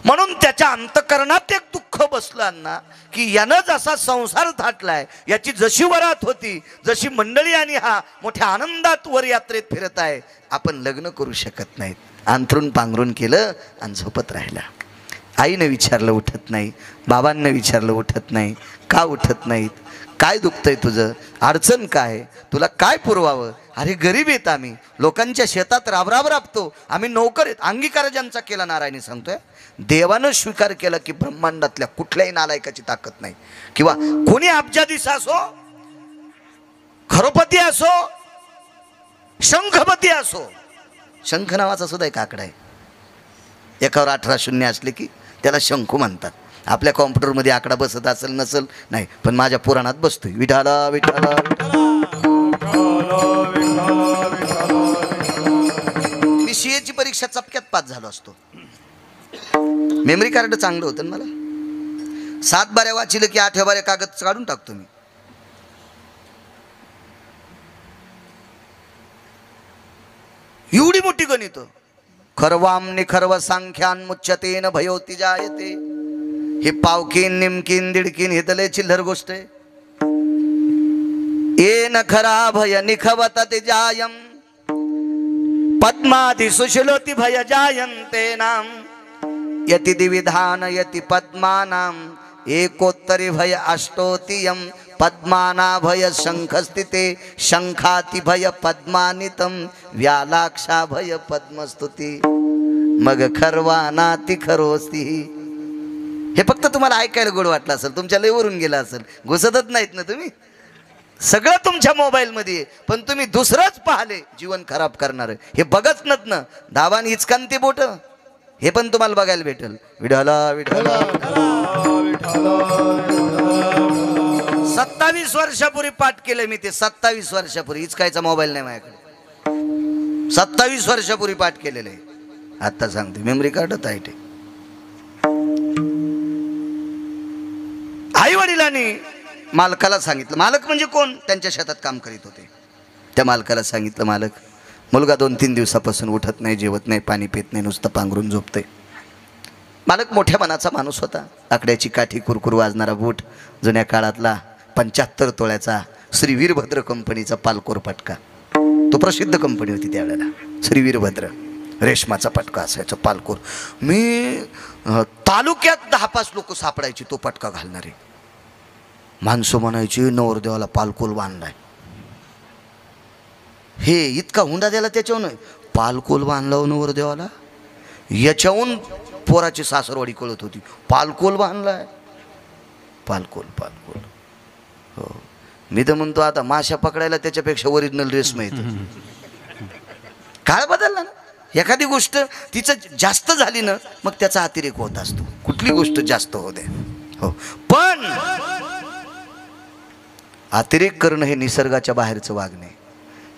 म्हणून त्याच्या अंतःकरणात एक दुःख बसलं अण्णा, की यानं जसा संसार थाटलाय, याची जशी वरात होती, जशी मंडळी आणि हा मोठ्या आनंदात वर यात्रेत फिरत आहे, आपण लग्न करू शकत नाहीत. अंथरून पांघरून केलं आणि झोपत राहिला. आईनं विचारलं उठत नाही, बाबांना विचारलं उठत नाही. का उठत नाहीत? काय दुखतंय तुझं? अडचण काय? तुला काय पुरवावं? अरे गरीब आहेत आम्ही, लोकांच्या शेतात राबराब राबतो आम्ही, नोकर आहेत. अंगीकार ज्यांचा केला नारायणी सांगतोय, देवानं स्वीकार केला की ब्रह्मांडातल्या कुठल्याही नालायकाची ताकद नाही. किंवा कोणी अब्जाधीश असो, खरोपती असो, शंखपती असो. शंख नावाचा सुद्धा एक आकडा आहे. एकावर 18 शून्य असले की त्याला शंखू म्हणतात. आपल्या कॉम्प्युटरमध्ये आकडा बसत असेल नसेल नाही, पण माझ्या पुराणात बसतोय. विठाला विठाला. मी सीएची परीक्षा चपक्यात पास झालो असतो. मेमरी कार्ड चांगलं होतं ना मला. 7 बाऱ्या वाचिलं की 8व्या बाऱ्या कागद काढून टाकतो मी. एवढी मोठी गणित. खरवाम निखर्व सांख्यान मुच्यतेन भयोती जायते. हे पावकीन निमकीन दिडकीन हे तले चिल्लर गोष्ट आहे. ये न खरा भय निखवत ते जायम, पद्मादि सुशिलोति भय जायन्ते नाम, यति दिविधान यति पद्मानाम, एकोत्तरी भय अष्टोतियम, पद्माना भय शंखस्थिते, शंखाति भय पद्मानितम, व्यालाक्षा भय पद्मस्तुती, मग खरवानाति खरोस्ती. हे फक्त तुम्हाला ऐकायला गोड वाटलं असेल, तुमच्या लयवरून गेलं असेल. घुसतच नाहीत ना तुम्ही, सगळं तुमच्या मोबाईल मध्ये, पण तुम्ही दुसरंच पाहिले जीवन खराब करणार. हे बघत नत ना धावान हिचकांती बोट, हे पण तुम्हाला बघायला भेटेल. विठाला विठाला. 27 वर्षापूर्वी पाठ केलं मी ते. 27 वर्षापूर्वी. हिचकायचा मोबाईल नाही माझ्याकडे. 27 वर्षापूर्वी पाठ केलेलं आहे. आता सांगते, मेमरी कार्डच आहे ते. आई वडिलांनी मालकाला सांगितलं. मालक म्हणजे कोण? त्यांच्या शेतात काम करीत होते. त्या मालकाला सांगितलं, मालक मुलगा 2-3 दिवसापासून उठत नाही, जेवत नाही, पाणी पित नाही, नुसतं पांघरून झोपते. मालक मोठ्या मनाचा माणूस होता. आकड्याची काठी, कुरकुर वाजणारा बूट, जुन्या काळातला 75 तोळ्याचा श्री वीरभद्र कंपनीचा पालकोर पटका, तो प्रसिद्ध कंपनी होती त्यावेळेला, श्री वीरभद्र रेशमाचा पटका असायचा पालकोर. मी तालुक्यात 10-5 लोक सापडायची तो पटका घालणारे. माणसं म्हणायची नवरदेवाला पालकोल बांधलाय. हे इतका हुंडा द्यायला त्याच्याहून पालकोल बांधला नवरदेवाला, याच्याहून पोराची सासरवाडी कळत होती. पालकोल बांधलाय, पालकोल पालकोल. हो, मी तर म्हणतो आता माशा पकडायला त्याच्यापेक्षा ओरिजिनल रेशमा येतो. काळ बदलला ना. एखादी गोष्ट तिचं जास्त झाली ना मग त्याचा अतिरेक होत असतो. कुठली गोष्ट जास्त होऊ दे. हो, पण अतिरेक करणं हे निसर्गाच्या बाहेरचं वागणे.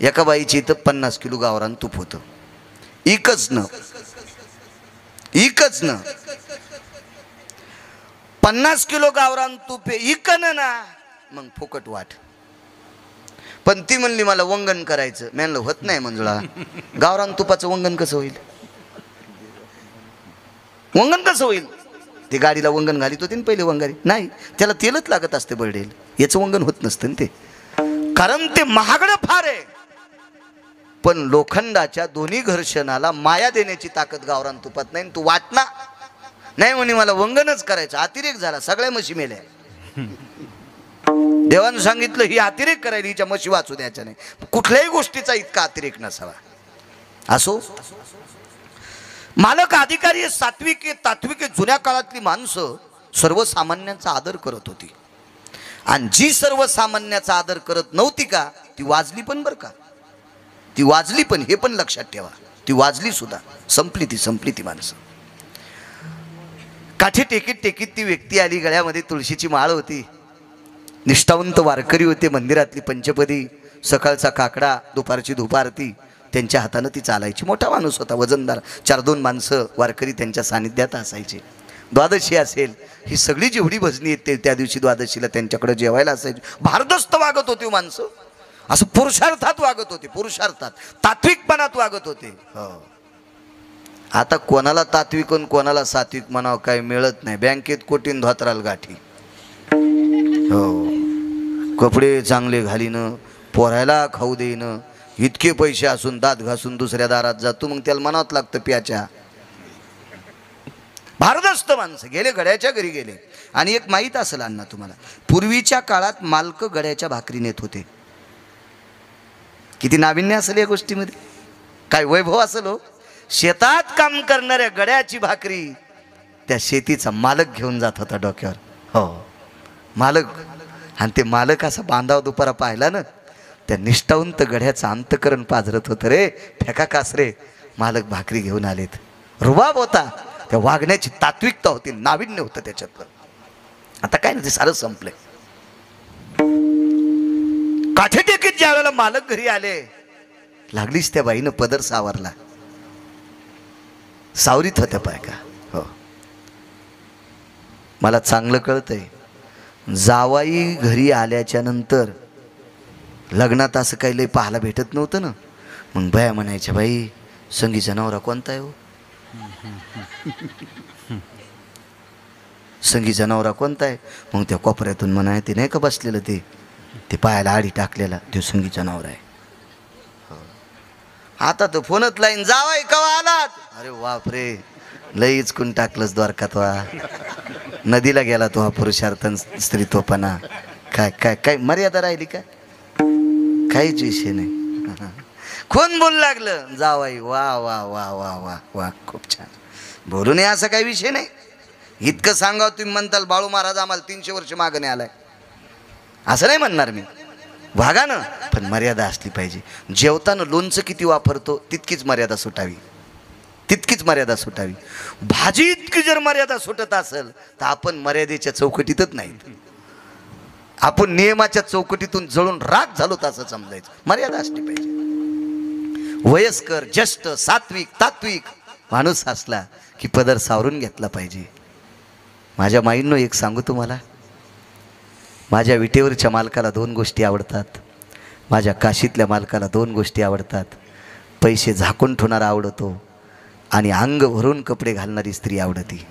एका बाईची इथं 50 किलो गावरान तूप होतं. इकच न 50 किलो गावरान तूप इकन ना मग फुकट वाट. पण ती म्हणली मला वंगण करायचं. मी म्हणलं होत नाही मंजुळा, गावरान तुपाचं वंगण कसं होईल? वंगण कसं होईल? ते गाडीला वंगण घालीत होते ना पहिले वंगारी, नाही त्याला तेलच लागत असते बरडेल. याचं वंगण होत नसतं ना ते, कारण ते महागडं फार आहे. पण लोखंडाच्या दोन्ही घर्षणाला माया देण्याची ताकद गावरान तुपात नाही. तू वाटना नाही म्हणे मला वंगणच करायचं. अतिरेक झाला, सगळ्या म्हशी मेल्या. देवानं सांगितलं ही अतिरेक करायला, हिच्या म्हशी वाचू द्यायच्या नाही. कुठल्याही गोष्टीचा इतका अतिरेक नसावा. असो, मालक अधिकारी सात्विक तात्विक जुन्या काळातली माणसं सर्वसामान्यांचा आदर करत होती. आणि जी सर्वसामान्याचा आदर करत नव्हती का ती वाजली पण बरं का. ती वाजली पण, हे पण लक्षात ठेवा. ती वाजली सुद्धा, संपली ती माणसं. काठी टेकीत ती व्यक्ती आली. गळ्यामध्ये तुळशीची माळ होती. निष्ठावंत वारकरी होते. मंदिरातली पंचपदी, सकाळचा काकडा, दुपारची धुपारती त्यांच्या हातानं ती चालायची. मोठा माणूस होता, वजनदार. 4-2 माणसं वारकरी त्यांच्या सानिध्यात असायचे. द्वादशी असेल, ही सगळी जेवढी भजनी येते त्या दिवशी द्वादशीला त्यांच्याकडे जेवायला असायची. भारदस्त वागत होती माणसं. असं पुरुषार्थात वागत होते, पुरुषार्थात तात्विकपणात वागत होते. हो, आता कोणाला तात्विक आणि कोणाला सात्विक म्हणावं काय मिळत नाही. बँकेत कोटीन धोतराल गाठी. हो, कपडे चांगले घालीनं, पोरायला खाऊ देईनं, इतके पैसे असून दात घासून दुसऱ्या दारात जातो, मग त्याला म्हणावं लागतं प्याच्या. भारदस्त माणसं गेले, गड्याच्या घरी गेले. आणि एक माहीत असेल अण्णा तुम्हाला, पूर्वीच्या काळात मालक गड्याच्या भाकरी नेत होते. किती नाविन्य असेल या गोष्टीमध्ये, काय वैभव असेल. हो, शेतात काम करणाऱ्या गड्याची भाकरी त्या शेतीचा मालक घेऊन जात होता डोक्यावर. हो, मालक. आणि ते मालक असा बांधाव दुपारा पाहिला ना, त्या निष्ठावंत गड्याचं अंतकरण पाझरत होतं. रे फेका कासरे, मालक भाकरी घेऊन आलेत. रुबाब होता, त्या वागण्याची तात्विकता होती, नाविन्य होतं त्याच्यातलं. आता काय नाही, ते सारं संपलंय. काठी टेकीत ज्या वेळेला मालक घरी आले, लागलीच त्या बाईनं पदर सावरला. सावरीत होत्या बायका. हो, मला चांगलं कळतंय, जावाई घरी आल्याच्या नंतर लग्नात असं काही लय पाहायला भेटत नव्हतं ना. मग बाया म्हणायच्या, बाई संगीचा नवरा कोणता आहे हो? संगीचा नवरा कोणता आहे? मग त्या कोपऱ्यातून म्हणाय, ते नाही का बसलेलं ते पायाला आडी टाकलेला, तो संगीचा नवरा आहे. आता तो फोनच लाईन, जावाई कवा आलात? अरे बापरे, लईच कुण टाकलंच द्वारकात वा. नदीला गेला तो हा पुरुषार्थ स्त्रीत्वपणा. काय काय काय मर्यादा राहिली का? काहीच विषय नाही. कोण बोलू लागलं? जावाई. वा वा वा वा वा वा, खूप छान. बोलू नये असा काही विषय नाही. इतकं सांगावं तुम्ही म्हणताल बाळू महाराज आम्हाला 300 वर्ष मागणे आलाय, असं नाही म्हणणार मी. वागा ना, पण मर्यादा असली पाहिजे. जेवताना लोणचं किती वापरतो तितकीच मर्यादा सुटावी, तितकीच मर्यादा सुटावी. भाजी इतकी जर मर्यादा सुटत असेल तर आपण मर्यादेच्या चौकटीतच नाहीत, आपण नियमाच्या चौकटीतून जळून राग झालो असं समजायचं. मर्यादा असली पाहिजे. वयस्कर, ज्येष्ठ, सात्विक, तात्विक माणूस असला की पदर सावरून घेतला पाहिजे. माझ्या माईंनो एक सांगू तुम्हाला, माझ्या विटेवरच्या मालकाला 2 गोष्टी आवडतात, माझ्या काशीतल्या मालकाला 2 गोष्टी आवडतात. पैसे झाकून ठेवणारा आवडतो आणि अंग भरून कपडे घालणारी स्त्री आवडती.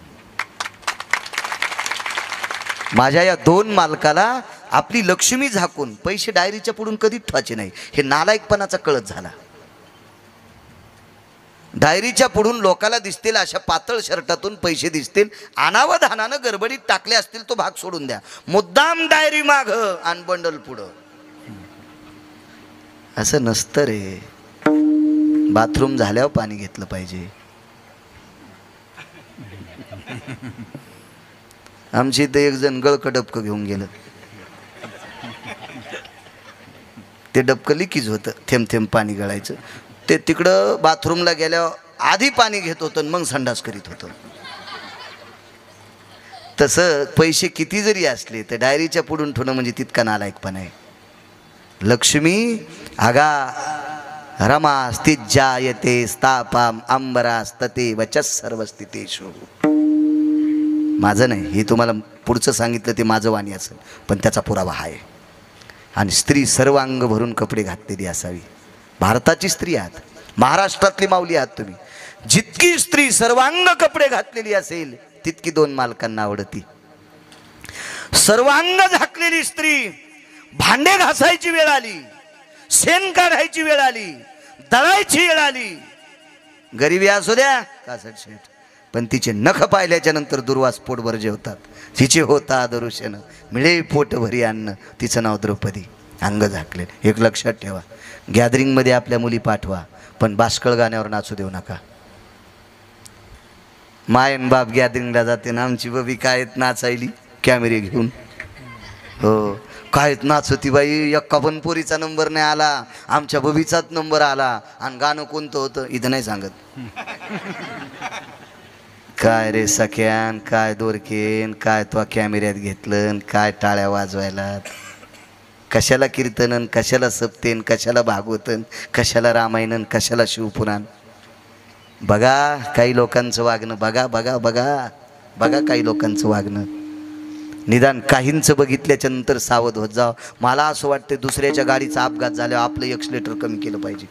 माझ्या या 2 मालकाला आपली लक्ष्मी झाकून पैसे डायरीच्या पुढून कधीच ठेवायचे नाही. हे नालायकपणाचा कळत झाला. डायरीच्या पुढून लोकाला दिसतील अशा पातळ शर्टातून पैसे दिसतील, अनावधानानं गडबडीत टाकले असतील तो भाग सोडून द्या. मुद्दाम डायरी माग आणि बंडल पुढं, असं नसतं रे. बाथरूम झाल्यावर पाणी घेतलं पाहिजे. आमची इथं एक जण गळकं डबकं घेऊन गेलं. ते डबकं लिकीज होतं, थेंब थेंब पाणी गळायचं. ते तिकडं बाथरूमला गेल्यावर आधी पाणी घेत होतं मग संडास करीत होतं. तसं पैसे किती जरी असले तर डायरीच्या पुढून ठेवणं म्हणजे तितका नालायकपणा आहे. लक्ष्मी आगा रमास्तिज्जायते स्थापाम अंबरास्तते वचस सर्वस्थितेषु. माझं नाही, हे तुम्हाला पुढचं सांगितलं ते माझं वाणी असेल, पण त्याचा पुरावा आहे. आणि स्त्री सर्वांग भरून कपडे घातलेली असावी. भारताची स्त्री आहात, महाराष्ट्रातली माऊली आहात तुम्ही. जितकी स्त्री सर्वांग कपडे घातलेली असेल तितकी दोन मालकांना आवडती. सर्वांग झाकलेली स्त्री, भांडे घासायची वेळ आली, शेण काढायची वेळ आली, दळायची वेळ आली, गरिबी असू द्या कासट शेठ, पण तिचे नख पाहिल्याच्या नंतर दुर्वास पोटभर जेवतात. तिचे होता दरुशन मिळे पोट भरी अन्न, तिचं नाव द्रौपदी. अंग झाकले. एक लक्षात ठेवा, गॅदरिंगमध्ये आपल्या मुली पाठवा, पण बाष्कळ गाण्यावर नाचू देऊ नका. मायन बाप गॅदरिंगला जाते ना, आमची बबी काय नाचायली कॅमेरे घेऊन. हो काय नाचती बाई, एक्का पण पोरीचा नंबर नाही आला, आमच्या बबीचाच नंबर आला. आणि गाणं कोणतं होतं इथं नाही सांगत. काय रे सख्यान, काय दोरकेन, काय तो कॅमेऱ्यात घेतलं, काय टाळ्या वाजवायला, कशाला कीर्तनन, कशाला सप्तेन, कशाला भागवतन, कशाला रामायणन, कशाला शिवपुराण. बघा काही लोकांचं वागणं, बघा बघा बघा बघा काही लोकांचं वागणं. निदान काहींचं बघितल्याच्या नंतर सावध होत जाव. मला असं वाटतं दुसऱ्याच्या गाडीचा अपघात झाल्यावर आपलं एक्सलेटर कमी केलं पाहिजे.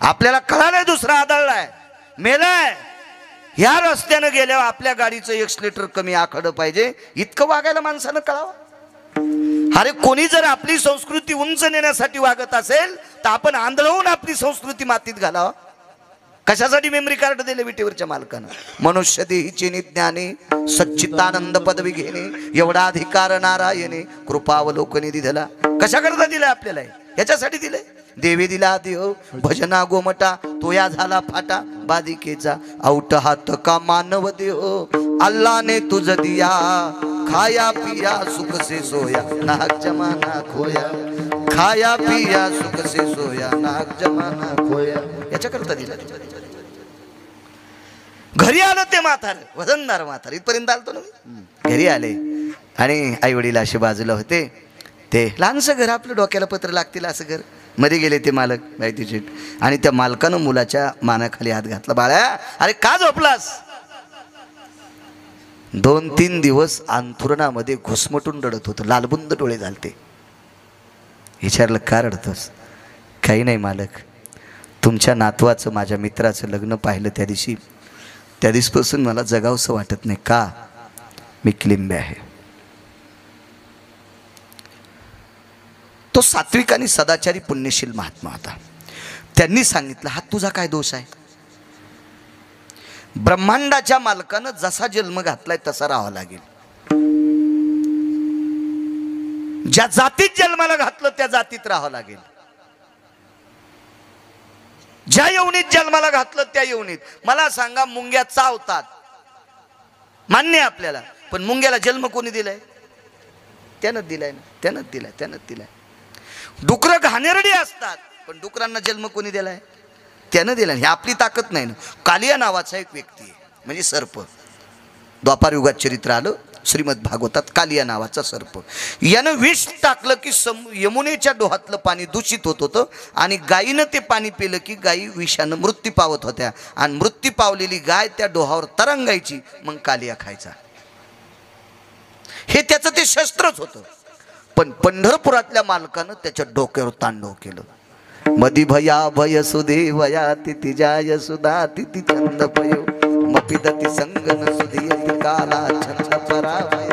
आपल्याला कळालंय दुसरा आदळलाय, मेलाय, ह्या रस्त्यानं गेल्यावर आपल्या गाडीचं एक्सलेटर कमी आखडं पाहिजे. इतकं वागायला माणसानं कळावं. अरे कोणी जर आपली संस्कृती उंच नेण्यासाठी वागत असेल तर आपण आंधळवून आपली संस्कृती मातीत घालावा. कशासाठी मेमरी कार्ड दिले विटेवरच्या मालकानं? मनुष्य देहीचे निज्ञाने सच्चिदानंद पदवी घेणे, एवढा अधिकार नारायणे कृपावलोकने दिला. कशा करता दिलाय आपल्याला? याच्यासाठी दिलंय. देवी दिला देव भजना गोमटा, तोया झाला फाटा बादिकेचा, औट हात का मानव देव अल्लाने तुझ दिया, खाया पिया सुख से सोया नाहक जमाना खोया, खाया पिया सुख से सोया नाहक जमाना खोया. याच्या करता दिला. घरी आलं ते म्हातार, वजनदार म्हातार, इथपर्यंत आलतो ना. घरी आले आणि आई वडील असे बाजूला होते. ते लहानसं घर, आपलं डोक्याला पत्र लागतील असं घर. मध्ये गेले ते मालक माहिती शेठ, आणि त्या मालकानं मुलाच्या मानाखाली हात घातला. बाळा अरे का झोपलास? 2-3 दिवस अंथरुणामध्ये घुसमटून रडत होतं, लालबुंद डोळे झालते. विचारलं का रडतोस? काही नाही मालक, तुमच्या नातवाचं माझ्या मित्राचं लग्न पाहिलं त्या दिवसपासून मला जगावंसं वाटत नाही. का? मी क्लिंबे आहे. तो सात्विक आणि सदाचारी पुण्यशील महात्मा होता. त्यांनी सांगितलं हा तुझा काय दोष आहे? ब्रह्मांडाच्या मालकानं जसा जन्म घातलाय तसा राहावा लागेल. ज्या जातीत जन्माला घातलं त्या जातीत राहावं लागेल. ज्या यवनीत जन्माला घातलं त्या यवनीत. मला सांगा, मुंग्या चावतात मान्य आपल्याला, पण मुंग्याला जन्म कोणी दिलाय? त्यानंच दिलाय ना, त्यानंच दिलाय. डुकरं घाणेरडी असतात, पण डुकरांना जन्म कोणी दिलाय? त्यानं दिलाय. ही आपली ताकद नाही ना. कालिया नावाचा एक व्यक्ती आहे, म्हणजे सर्प. द्वापार युगात चरित्र आलं श्रीमद भागवतात. कालिया नावाचा सर्प, यानं विष टाकलं की यमुनेच्या डोहातलं पाणी दूषित होत होतं, आणि गायीनं ते पाणी पिलं की गायी विषानं मृत्यू पावत होत्या, आणि मृत्यू पावलेली गाय त्या डोहावर तरंगायची, मग कालिया खायचा. हे त्याचं ते शस्त्रच होतं. पण पंढरपुरातल्या मालकानं त्याच्या डोक्यावर तांडव केलं. मदी भया भय सुदेवया तिथी जाय सुधा तिथी छंद पयो मपिदती संगन सुधियती काला छंद परावय.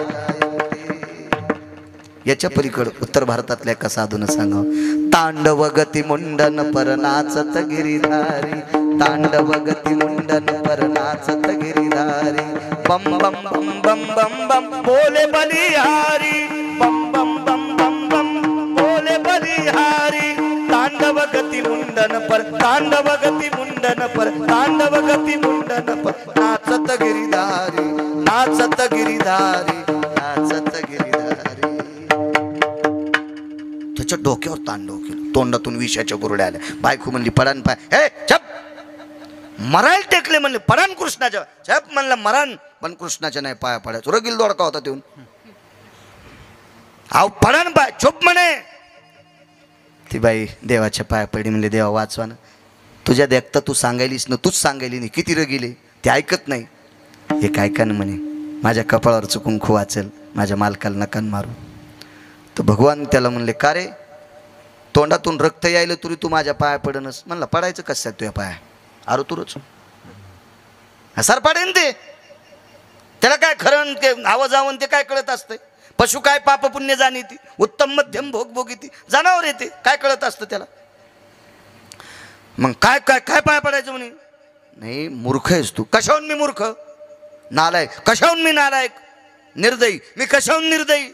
याच्या पलीकडं उत्तर भारतातल्या एका साधून सांगावं. तांडव गती मुंडन पर नाचत गिरीधारी, तांडव गती मुंडन पर नाचत गिरीधारी, बम बम बम बम बम बम बोले बलिहारी, बम बम बम बम बम बोले बलिहारी, तांडव गती मुंडन पर, तांडव गती मुंडन पर, तांडव गती मुंडन पर, नाचत गिरीधारी, नाचत गिरीधारी, नाचत गिरीधारी. त्याच्या डोक्यावर तांडव केलं, तोंडातून विषाच्या गुरड्या आल्या. बायको म्हणली पडान पाय, हे छप मरायला टेकले म्हणले, पडान कृष्णाच्या, छप म्हणलं मरान, पण कृष्णाच्या नाही पाया पडायचं. रगील दोडका होता देऊन, आव पडान पाय, चुप म्हणे. ती बाई देवाच्या पाया पडली, म्हणले देवा वाचवा ना, तुझ्या देखता तू सांगायलीस ना, तूच सांगायली नाही, किती रगिले ते ऐकत नाही. हे काय का म्हणे, माझ्या कपाळावर चुकून खू वाचेल, माझ्या मालकाला नकान मारू. तर भगवान त्याला म्हणले, का रे तोंडातून रक्त यायलं तरी तू माझ्या पाया पडनस. म्हणला पडायचं कसं तुझ्या पाया, अरे तुरच हसार पाडेन ते, त्याला काय खरं ते आवाज आवन ते काय कळत असतंय. पशु काय पाप पुण्य जाणीती, उत्तम मध्यम भोग भोगीती, जनावर येते काय कळत असतं त्याला. मग काय काय काय पाया पडायचं म्हणे. नाही मूर्ख आहेस तू. कशाहून मी मूर्ख, नालायक कशाहून मी नालायक, निर्दयी मी कशाहून निर्दयी.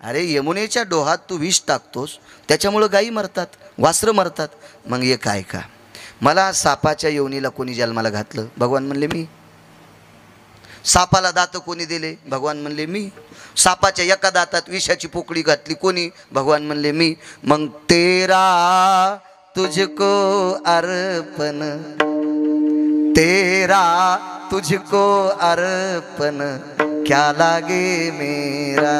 अरे यमुनेच्या डोहात तू विष टाकतोस, त्याच्यामुळं गायी मरतात, वासरं मरतात. मग हे काय का, मला सापाच्या योनीला कोणी जन्माला घातलं, भगवान म्हणले मी. सापाला दात कोणी दिले, भगवान म्हणले मी. सापाच्या एका दातात विषाची पोकळी घातली कोणी, भगवान म्हणले मी. मग तेरा तुझको अर्पण, तेरा तुझको अर्पण, क्या लागे मेरा.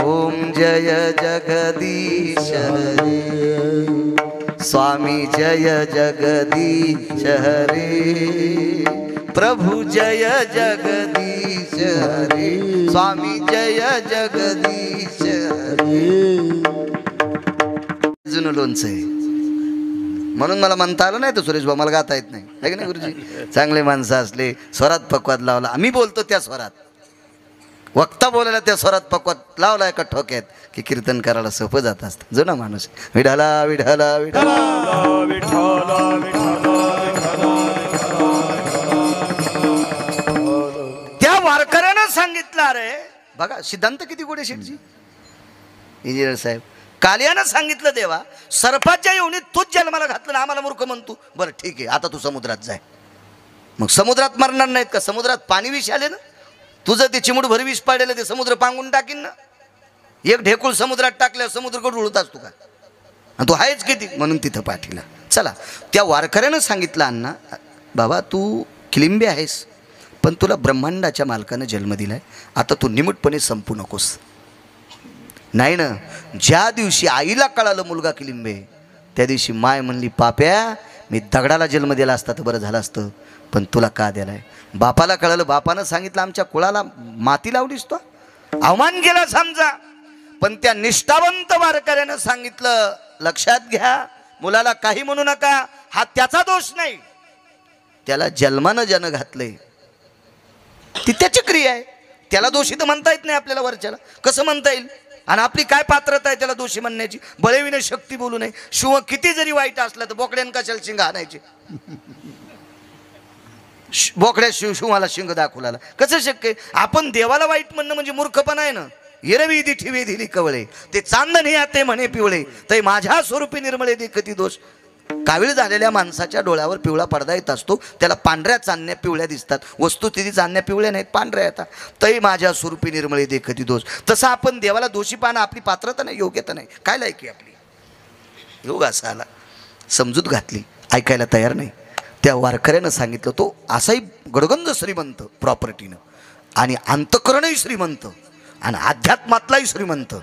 ओम जय जगदीश हरे, स्वामी जय जगदीश हरे, प्रभु जय जगदीश हरे, स्वामी जय जगदीश हरे. जुनं लोणचं आहे म्हणून मला म्हणता आलं नाही तर सुरेश भाऊ मला गाता येत नाही, आहे की नाही गुरुजी. चांगले माणसं असले, स्वरात पक्वात लावला, आम्ही बोलतो त्या स्वरात, वक्ता बोलायला त्या स्वरात पक्वात लावला एका ठोक्यात की कीर्तन करायला सोपं जात असतं. जुना माणूस विठाला विठाला विठाला त्या वारकऱ्यानं सांगितलं. अरे बघा सिद्धांत किती गोडे शेठजी इंजिनियर साहेब. कालियानं सांगितलं देवा सर्पाच्या योनीत तूच जन्माला घातलं ना, आम्हाला मूर्ख म्हणतो. बरं ठीक आहे, आता तू समुद्रात जाय. मग समुद्रात मरणार नाहीत का, समुद्रात पाणी विष आले ना, तुझं ते चिमूट भर विष पाडलेलं ते समुद्र पांगून टाकीन ना. एक ढेकूळ समुद्रात टाकल्यावर समुद्र कडून उडत असतो का, आणि तू आहेच किती म्हणून तिथं पाठीला. चला त्या वारकऱ्यानं सांगितलं, अण्णा बाबा तू किलिंबे आहेस, पण तुला ब्रह्मांडाच्या मालकानं जन्म दिलाय, आता तू निमूटपणे संपू नकोस. नाही ना, ज्या दिवशी आईला कळालं मुलगा किलिंबे, त्या दिवशी माय म्हणली पाप्या मी दगडाला जन्म दिला असता तर बरं झालं असतं, पण तुला का दिलाय. बापाला कळालं, बापानं सांगितलं आमच्या कुळाला माती लावलीस तो, अवमान केला समजा. पण त्या निष्ठावंत वारकऱ्यानं सांगितलं लक्षात घ्या, मुलाला काही म्हणू नका, हा त्याचा दोष नाही, त्याला जन्मानं ज्यानं घातलंय ती त्याची क्रिया आहे, त्याला दोषी तर म्हणता येत नाही आपल्याला. वरच्याला कसं म्हणता येईल, आणि आपली काय पात्रता आहे त्याला दोषी म्हणण्याची. बळेविने शक्ती बोलू नये. शिव किती जरी वाईट असला तर बोकड्यानं कशाला शिंग आणायचे, बोकड्या शिवाला शिंग दाखवला कसं शक्य. आपण देवाला वाईट म्हणणं म्हणजे मूर्खपणा आहे ना. हिरवी दिठी वेधिली कवळे, ते चांदणे आते म्हणे पिवळे, ते माझ्या स्वरूपी निर्मळे देखती दोष. कावीळ झालेल्या माणसाच्या डोळ्यावर पिवळा पडदा येत असतो, त्याला पांढऱ्या चांदण्या पिवळ्या दिसतात. वस्तू तिथे चांदण्या पिवळ्या नाहीत, पांढऱ्या येतात. तै माझ्या स्वरूपी निर्मळे देखती दोष. तसं आपण देवाला दोषी पाहणं आपली पात्रता नाही, योग्यता नाही. काय लायकी आपली, योग असा आला, समजूत घातली, ऐकायला तयार नाही. त्या वारकऱ्यानं सांगितलं तो असाही गडगंज श्रीमंत प्रॉपर्टीनं, आणि अंतकरणही श्रीमंत, आणि अध्यात्मातलाही श्रीमंत.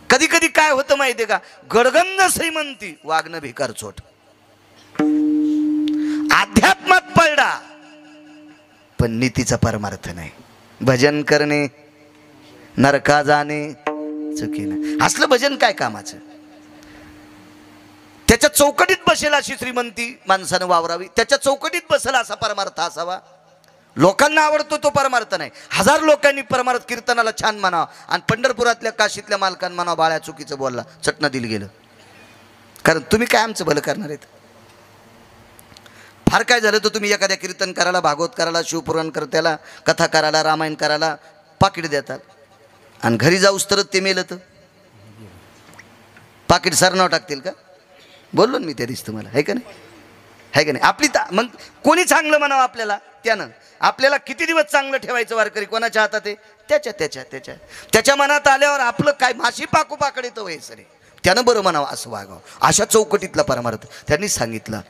कधी कधी काय होतं माहितीये का, गडगंज श्रीमंती वागणं भिकार चोट, अध्यात्मात पडला पण नीतीचा परमार्थ नाही. भजन करणे नरका जाणे चुकीनं, असलं भजन काय कामाचं. त्याच्या चौकटीत बसेल अशी श्रीमंती माणसानं वावरावी, त्याच्या चौकटीत बसेल असा परमार्थ असावा. लोकांना आवडतो तो परमार्थ नाही. 1000 लोकांनी परमार्थ कीर्तनाला छान म्हणावं आणि पंढरपुरातल्या काशीतल्या मालकांना म्हणावं बाळ्या चुकीचं बोलला, चटणं दिलं गेलं. कारण तुम्ही काय आमचं भलं करणार आहेत? फार काय झालं तर तुम्ही एखाद्या कीर्तन करायला, भागवत करायला, शिवपुराण करत्याला, कथा करायला, रामायण करायला पाकिट देतात आणि घरी जाऊस तर ते मेलं तर पाकिट सरनाव टाकतील का? बोललो ना मी त्या दिवशी तुम्हाला, आहे का नाही? आहे का नाही? आपली मग कोणी चांगलं म्हणावं आपल्याला? त्यानं आपल्याला किती दिवस चांगलं ठेवायचं वारकरी कोणाच्या हातात आहे? त्याच्या मनात आल्यावर आपलं काय माशी पाकू पाकडे तर व्हायचं रे, त्यानं बरं म्हणावं असं वागावं. अशा चौकटीतला परमार्थ त्यांनी सांगितलं.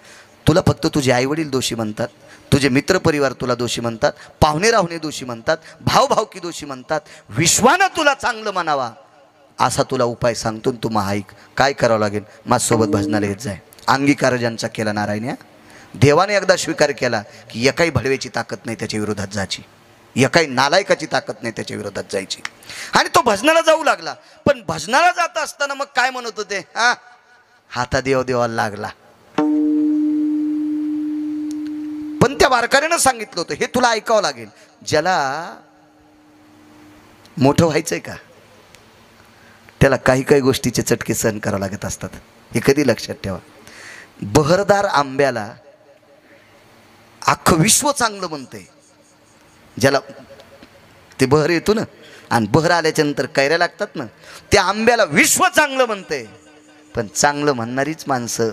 तुला फक्त तुझे आईवडील दोषी म्हणतात, तुझे मित्रपरिवार तुला दोषी म्हणतात, पाहुणे राहुणे दोषी म्हणतात, भावभावकी दोषी म्हणतात, विश्वानं तुला चांगलं म्हणावा असा तुला उपाय सांगतो. तू मग ऐक काय करावं लागेल. माझ्यासोबत भजनाला येत जाय. अंगीकार ज्यांचा केला नारायण, देवाने एकदा स्वीकार केला की एकाही भडवेची ताकद नाही त्याच्या विरोधात जायची, एकाही नालायकाची ताकद नाही त्याच्या विरोधात जायची. आणि तो भजनाला जाऊ लागला. पण भजनाला जात असताना मग काय म्हणत होते? हाता देवाला लागला. पण त्या वारकऱ्यानं सांगितलं होतं हे तुला ऐकावं लागेल. ज्याला मोठं व्हायचंय का त्याला काही काही गोष्टीचे चटके सहन करावं लागत असतात. हे कधी लक्षात ठेवा. बहरदार आंब्याला अख्खं विश्व चांगलं म्हणतंय. ज्याला ते बहर येतो ना आणि बहर आल्याच्या नंतर कैऱ्या लागतात ना, त्या आंब्याला विश्व चांगलं म्हणतंय. पण चांगलं म्हणणारीच माणसं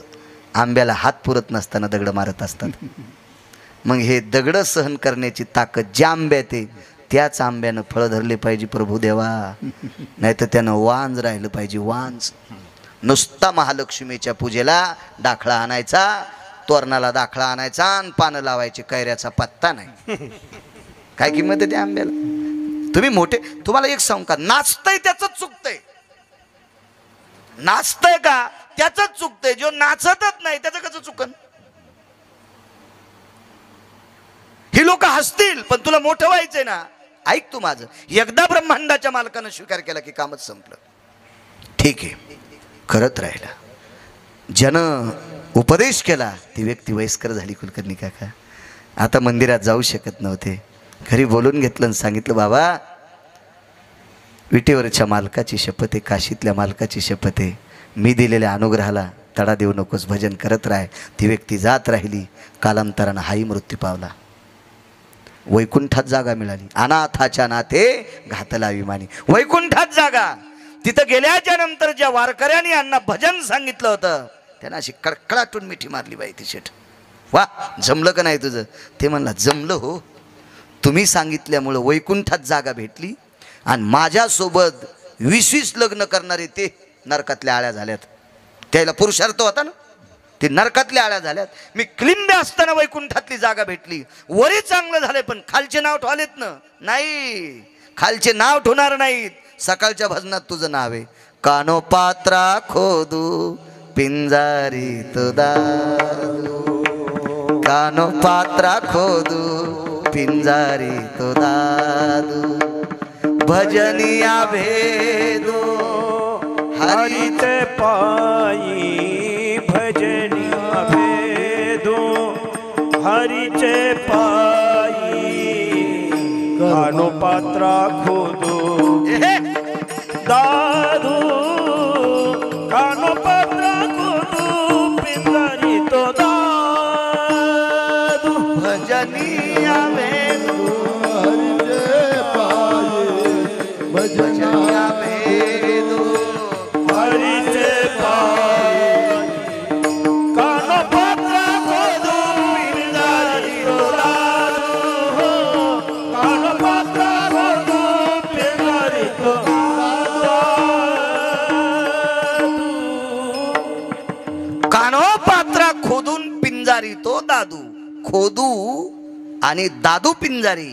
आंब्याला हात पुरत नसताना दगड मारत असतात. मग हे दगड सहन करण्याची ताकद ज्या आंब्यात आहे त्याच आंब्यानं फळं धरले पाहिजे प्रभू देवा, नाही तर त्यानं वांज राहिलं पाहिजे. वांज नुसता महालक्ष्मीच्या पूजेला दाखला आणायचा, तोरणाला दाखला आणायचा आणि पानं लावायची, कैऱ्याचा पत्ता नाही. काय किंमत आहे त्या आंब्याला? तुम्ही मोठे, तुम्हाला एक सांगू का, नाचतंय त्याचंच चुकतंय. नाचतंय का त्याचंच चुकतंय. जो नाचतच नाही त्याचं कसं चुकन? ही लोक हसतील पण तुला मोठं व्हायचंय ना. ऐक तू माझं, एकदा ब्रह्मांडाच्या मालकानं स्वीकार केला की कामच संपलं. ठीक आहे, करत राहिला. ज्यानं उपदेश केला ती व्यक्ती वयस्कर झाली. कुलकर्णी काका आता मंदिरात जाऊ शकत नव्हते. घरी बोलून घेतलं आणि सांगितलं बाबा विटेवरच्या मालकाची शपथ आहे, काशीतल्या मालकाची शपथ आहे, मी दिलेल्या अनुग्रहाला तडा देऊ नकोस, भजन करत राह. ती व्यक्ती जात राहिली. कालांतरानं हाही मृत्यू पावला. वैकुंठात जागा मिळाली. अनाथाच्या नाते घातला अभिमानी. वैकुंठात जागा. तिथं गेल्याच्या नंतर ज्या वारकऱ्यांनी यांना भजन सांगितलं होतं त्यांना अशी कडकडाटून मिठी मारली बाई ती शेठ. वा जमलं का नाही तुझं? ते म्हणला जमलं हो, तुम्ही सांगितल्यामुळं वैकुंठात जागा भेटली आणि माझ्यासोबत 20-20 लग्न करणारे ते नरकातल्या आळ्या झाल्यात. त्याला पुरुषार्थ होता ना, ते नरकातल्या आळ्या झाल्यात. मी क्लिंबे असताना वैकुंठातली जागा भेटली. वरी चांगलं झालंय पण खालचे नाव ठेवलेत ना. नाही, खालचे नाव ठेवणार नाहीत. सकाळच्या भजनात तुझं नाव आहे. कानोपात्रा खोदू पिंजारी तो दादू, कानोपात्रा खोदू पिंजारी तो दादू, भजनिया भेदो हरिते पायी, भजनिया भेदो हरिचे पायी, कानोपात्रा खोदो दादू, कानोपात्रा खोदो पिंजारी तो दादू, भजनिया भेदो हरिचे पायी, भजनिया भेदो हरिचे पायी, कानोपात्रा खोदो पिंजारी तो दादू, कानोपात्रा खोदो पिंजारी तो कानोपात्रा खोदून पिंजारी तो दादू. खोदू आणि दादू पिंजारी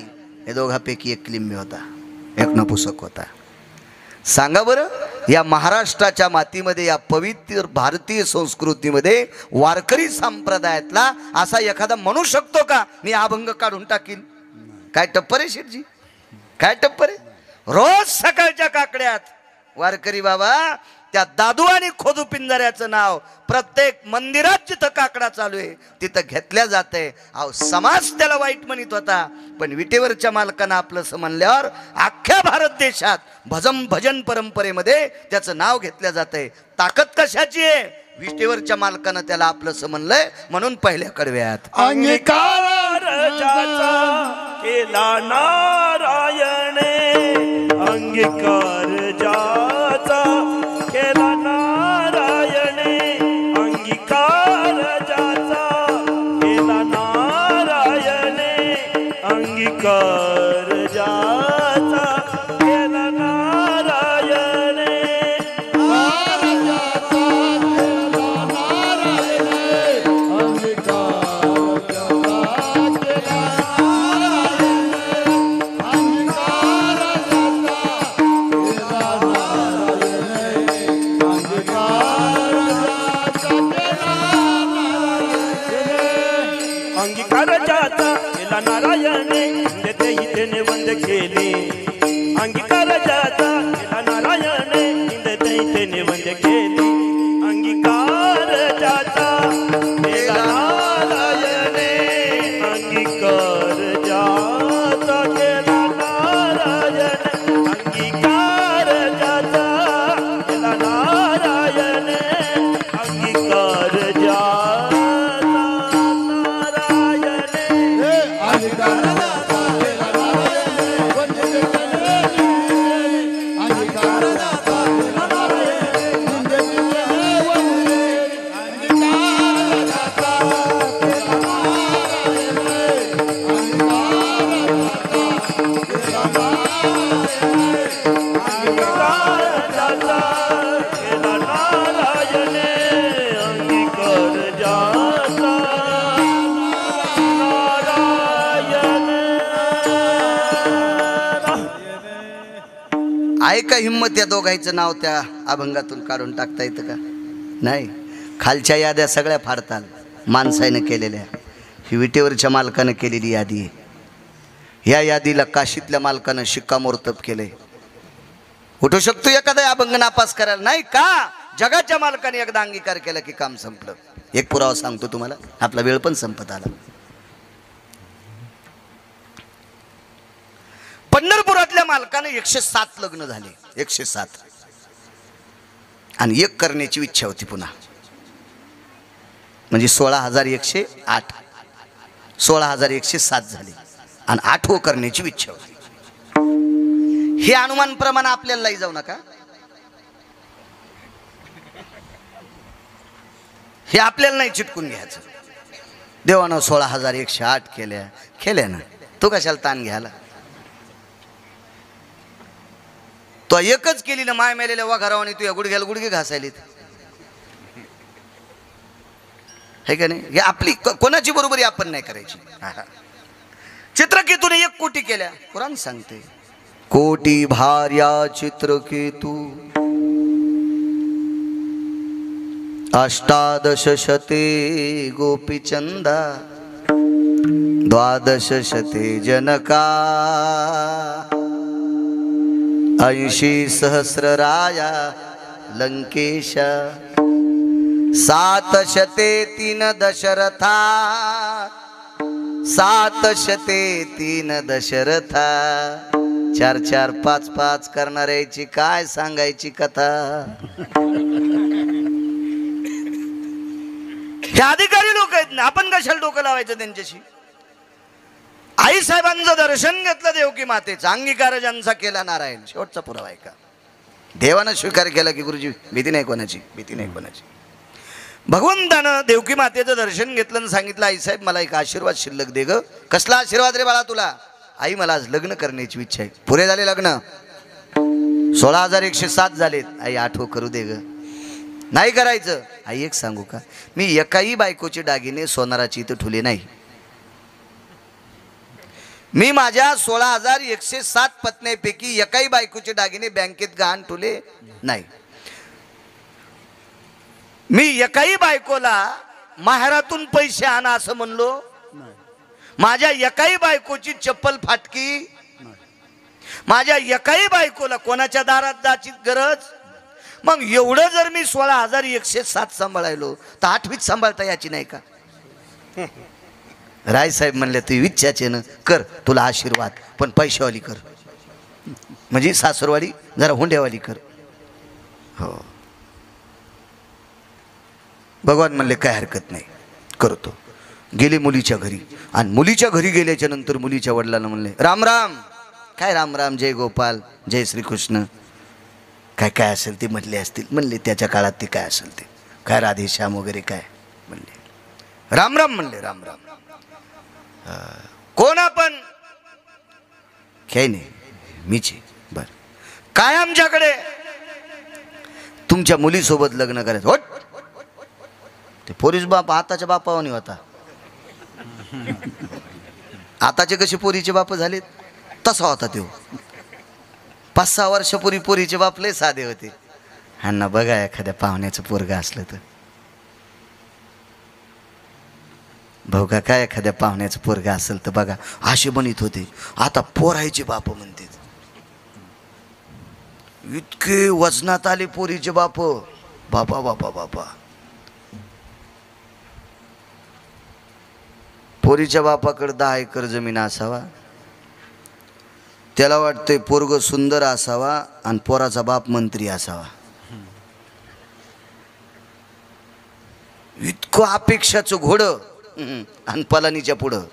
हे दोघांपैकी एक क्लिंबे होता, एक नपुसक होता. सांगा बरं, या महाराष्ट्राच्या मातीमध्ये, या पवित्र भारतीय संस्कृतीमध्ये वारकरी संप्रदायातला असा एखादा म्हणू शकतो का मी अभंग काढून टाकील? काय टप्पर आहे शेठजी? काय टप्पर आहे? रोज सकाळच्या काकड्यात वारकरी बाबा त्या दादू आणि खोदू पिंजऱ्याचं नाव प्रत्येक मंदिरात जिथं काकडा चालू आहे तिथं घेतल्या जाते. अहो समाज त्याला वाईट म्हणत होता, पण विटेवरच्या मालकानं आपलं म्हणल्यावर अख्ख्या भारत देशात भजन परंपरेमध्ये त्याचं नाव घेतलं जातंय. ताकद कशाची आहे? विटेवरच्या मालकानं त्याला आपलं म्हणलंय म्हणून पहिल्या कडव्यात अंगीकार ज्याचा केला नारायणे, अंगीकार ज्याचा केला नारायणे, अंगीकार ज्याचा केला नारायणे, अंगीकार ज्याचा केला नारायणे. अंगीकार ज्याचा केला नारायणे, देते इथे वंद केले. अंगीकार ज्याचा केला नारायणे, देते इथे वंद केले. अंगीकार ज्याचा केला नारायणे, अंगीकार ज्याचा केला नारायणे, अंगीकार ज्याचा केला नारायणे, अंगीकार ज्याचा आहे का हिम्मत या दोघांचं नाव त्या अभंगातून काढून टाकता येतं का? नाही. खालच्या याद्या सगळ्या फाडताल माणसाने केलेल्या. ही विटेवरच्या मालकानं केलेली यादी आहे. या यादीला काशीतल्या मालकानं शिक्कामोर्तब केलंय. उठू शकतो एखादा अभंग नापास करायला? नाही का? जगाच्या मालकाने एकदा अंगीकार केला की काम संपलं. एक पुरावा सांगतो तुम्हाला, आपला वेळ पण संपत आला. पंढरपुरातल्या मालकाने 107 लग्न झाले. 107 आणि एक करण्याची इच्छा होती पुन्हा, म्हणजे 16,108. 16,107 झाले आणि 8वं करण्याची इच्छा होती. हे अनुमान प्रमाण आपल्याला जाऊ नका. हे आपल्याला नाही चिटकून घ्यायचं. देवानं 16,108 केल्या ना, तू कशाला ताण घ्यायला? तो एकच केली ना माय मेलेल्या वाघारावाने तू या गुडघ्याला गुडघे घासायलीत, हे का नाही? हे आपली कोणाची बरोबरी आपण नाही करायची. चित्रकेतूने 1 कोटी केल्या. कुराण सांगते कोटी भार्या चित्रकेतू 18 शते गोपीचंदा 12 शते जनका 80 सहस्रराया लंकेशा 7 शते 3 दशरथा 7 शते 3 दशरथा 4 4 5 5 करणाऱ्याची काय सांगायची कथा. हे अधिकारी लोक आहेत ना, आपण कशाला डोकं लावायचं त्यांच्याशी? आई साहेबांचं दर्शन घेतलं देवकी मातेचं, अंगीकार ज्यांचा केला नारायण. शेवटचा पुरावा आहे का? देवानं स्वीकार केला की गुरुजी भीती नाही कोणाची, भीती नाही कोणाची. भगवंतानं देवकी मातेचं दर्शन घेतलं आणि सांगितलं आई साहेब मला एक आशीर्वाद शिल्लक दे ग. कसला आशीर्वाद रे बाळा तुला? आई मला आज लग्न करण्याची इच्छा आहे. पुरे झाले लग्न? 16,107 झालेत. आई 8वं करू दे ग. नाही करायचं. आई एक सांगू का, मी एकाही बायकोचे दागिने सोनाराची इथं ठुले नाही. मी माझ्या 16,107 पत्नीपैकी एकाही बायकोचे दागिने बँकेत गहाण ठुले नाही. मी एकाही बायकोला माहेरातून पैसे आणा असं म्हणलो. माझ्या एकाही बायकोची चप्पल फाटकी, माझ्या एकाही बायकोला कोणाच्या दारात जायची गरज, मग एवढं जर मी 16,107 सांभाळायलो तर 8वीच सांभाळता याची नाही का? रायसाहेब म्हणले तू इच्छाचे ना कर, तुला आशीर्वाद, पण पैशावाली कर, म्हणजे सासरवाडी जरा हुंड्यावाली कर. हो. भगवान म्हणले काय हरकत नाही, करतो. गेले मुलीच्या घरी, आणि मुलीच्या घरी गेल्याच्या नंतर मुलीच्या वडिलांना म्हणले राम राम. काय राम राम, जय गोपाल, जय श्रीकृष्ण, काय काय असेल ते म्हटले असतील. म्हणले त्याच्या काळात ते काय असेल ते, काय राधेश्याम वगैरे काय. म्हणले राम राम. म्हणले राम राम. कोण आपण? काही नाही, मीच आहे. बर, काय आमच्याकडे? तुमच्या मुलीसोबत लग्न करायचं. होट, ते पोरीस बाप आताच्या बापावानी होता. आताचे कसे पोरीचे बाप झालेत तसा होता तो. 5-6 वर्षापूर्वी पोरीचे बाप लय साधे होते. ह्यांना बघा एखाद्या पाहुण्याचं पोरग असलं तर, भाऊ का काय एखाद्या पाहुण्याचं पोरग असेल तर बघा असे म्हणत होते. आता पोरायचे बाप म्हणते, इतके वजनात आले पोरीचे बाप. बाबा बाबा बाबा. पोरीच्या बापाकडे 10 एकर जमीन असावा, त्याला वाटतंय पोरग सुंदर असावा आणि पोराचा बाप मंत्री असावा. इतकं अपेक्षाचं घोडं आणि पलानीच्या पुढं.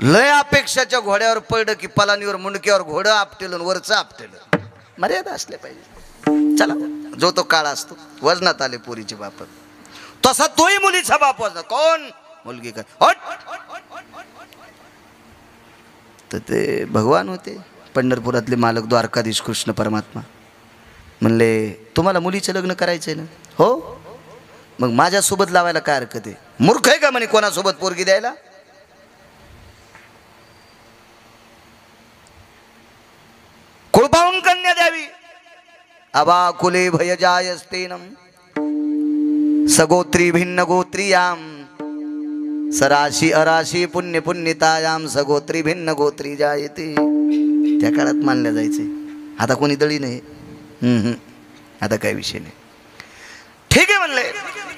लय अपेक्षाच्या घोड्यावर पडलं की पलानीवर मुंडक्यावर घोडं आपटेलं, वरचं आपटेलं. मर्यादा असल्या पाहिजे. चला, जो तो काळ असतो. वजनात आले पोरीचे बाप, तसा तोही मुलीचा बाप वजनात. कोण? मुलगी काय? हट. तर ते भगवान होते पंढरपुरातले मालक, द्वारकाधीश कृष्ण परमात्मा. म्हणले तुम्हाला मुलीचं लग्न करायचंय ना? हो. मग माझ्यासोबत लावायला काय हरकत आहे? मूर्ख आहे का म्हणे कोणासोबत पोरगी द्यायला? कुळपाहून कन्या द्यावी. अबाकुले भयजायस्तेनम सगोत्री भिन्न गोत्रियाम सराशी अराशी पुण्य पुण्यतायाम सगोत्री भिन्न गोत्री जायते. त्या काळात मानल्या जायचे. आता कोणी दळी नाही. आता काय विषय नाही. ठीक आहे म्हणले,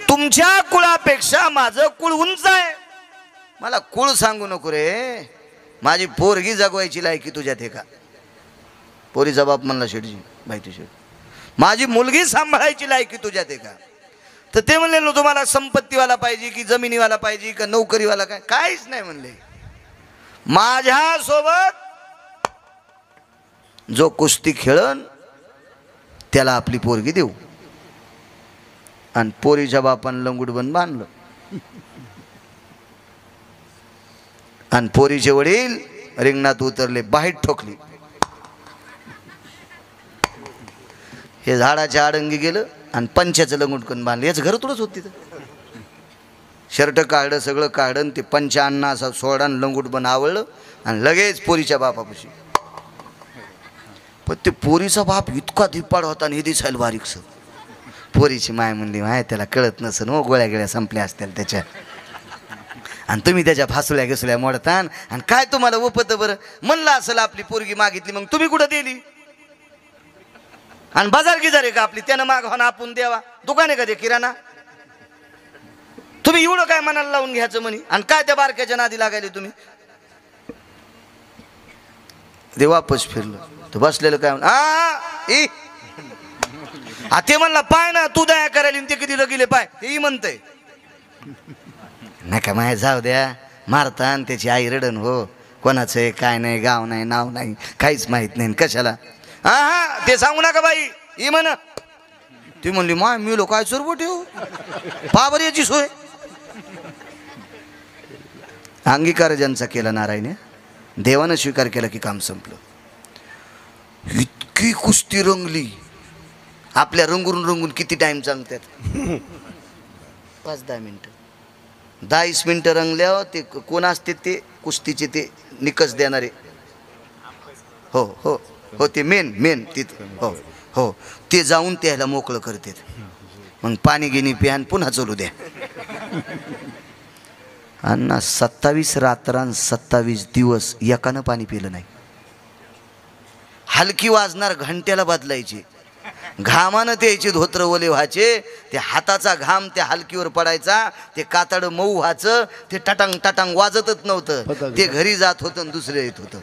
तुमच्या कुळापेक्षा माझं कुळ उंच आहे. मला कुळ सांगू नको रे, माझी पोरगी जगवायची लायकी तुझ्यात आहे का? पोरीचा बाप म्हणला शेठजी, माहिती शेठ, माझी मुलगी सांभाळायची लायकी तुझ्यात आहे का? तर ते म्हणले तुम्हाला संपत्तीवाला पाहिजे की जमिनीवाला पाहिजे का नोकरीवाला? काय काहीच नाही म्हणले. माझ्यासोबत जो कुस्ती खेळन त्याला आपली पोरगी देऊ. आणि पोरीच्या बापानं लंगूट बन बांधलं. आणि पोरीचे वडील रिंगणात उतरले, बाहेर ठोकली. हे झाडाच्या आडंगी गेलं आणि पंचाचं लंगुटकन बांधलं. याच घर तुळच होती. शर्ट काढलं, सगळं काढलं, ते पंचा अण्णा असा सोडा, लंगूट बन आवडलं आणि लगेच पोरीच्या बापापाशी. पण ते पोरीचा बाप इतका धिप्पाड होता आणि हे दिसायला बारीकस. पोरीची माय म्हणली माय त्याला कळत नसेल हो, गोळ्या गिळ्या संपल्या असतील त्याच्या, आणि तुम्ही त्याच्या फासुल्या घसुल्या मोडतान आणि काय तुम्हाला उपत बरं. म्हणलं असेल आपली पोरगी मागितली, मग तुम्ही कुठं दिली? आणि बाजार गिजार आहे का आपली? त्यानं मागवा ना आपण द्यावा. दुकान आहे का ते किराणा? तुम्ही एवढं काय मनाला लावून घ्यायचं म्हणे, आणि काय त्या बारक्याच्या नादी लागायले तुम्ही? ते वापस फिरलं तर बसलेलं काय ते म्हणला पाय ना तू दया करायला, ते किती लगीले पाय हे म्हणतंय. नका माय जाऊ द्या, मारता आणि त्याची आई रडन. हो कोणाचं आहे काय नाही, गाव नाही, नाव नाही, काहीच माहित नाही, कशाला ते सांगू नका बाई. ही म्हण ती म्हणली माय मी लोक काय चुरबट येऊ पाबर याची सोय. अंगीकार ज्यांचा केला नारायण, देवानं स्वीकार केला की काम संपलं. इतकी कुस्ती रंगली. आपल्या रंगून रंगून किती टाइम चालतात? 5-10 मिनिटं, 10-20 मिनिटं रंगल्यावर ते कोण असते ते कुस्तीचे ते निकष देणारे. हो हो हो, ते मेन तिथं. हो हो, ते जाऊन त्याला मोकळं करतात. मग पाणी गिनी प्यान पुन्हा चालू द्या. अण्णा 27 रात्रां 27 दिवस एकानं पाणी पिलं नाही. हलकी वाजणार घंट्याला बदलायची, घामानं त्याची धोत्र ओले व्हायचे, ते हाताचा घाम त्या हलकीवर पडायचा, ते कातड मऊ व्हायचं, ते टटांग टटांग वाजतच नव्हतं, ते घरी जात होतं आणि दुसरे येत होतं.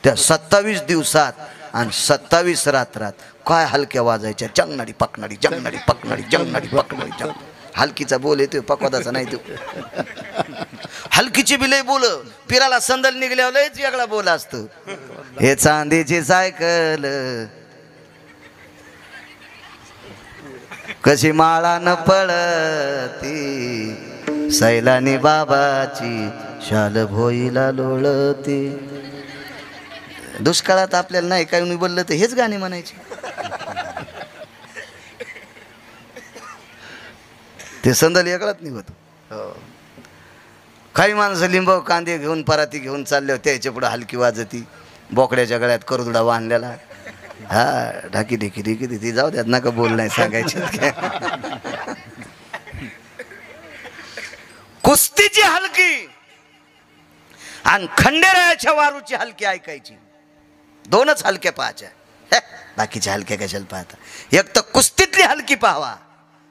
त्या 27 दिवसात आणि 27 रात्रात काय हलक्या वाजायच्या, जंगणाडी पकणाडी जंगणाडी पकणाडी जंगणाडी पकणाडी जंग. हलकीचा बोल येतोय, पकवादाचा नाही तो. हलकीची बिलय बोल, पिराला संदल निघल्यावर लयच वेगळा बोल असतं. हे चांदीची सायकल कशी माळान पळती, सैलानी बाबाची शाल भोईला लोळती. दुष्काळात आपल्याला नाही काय बोललं तर हेच गाणे म्हणायचे. ते संदल वेगळाच निघत. काही माणसं लिंब कांदे घेऊन पराती घेऊन चालले होते, त्याच्या पुढे हलकी वाजती, बोकड्याच्या गळ्यात करदुडा बांधलेला. हा ढाकी ढेकी ढेकी ती जाऊ द्यात, नका बोल नाही सांगायचे. कुस्तीची हलकी आणि खंडेरायाच्या वारूची हलकी ऐकायची. दोनच हलक्या पाहायच्या, बाकीच्या हलक्या कशाला पाहता. एक तर कुस्तीतली हलकी पाहावा,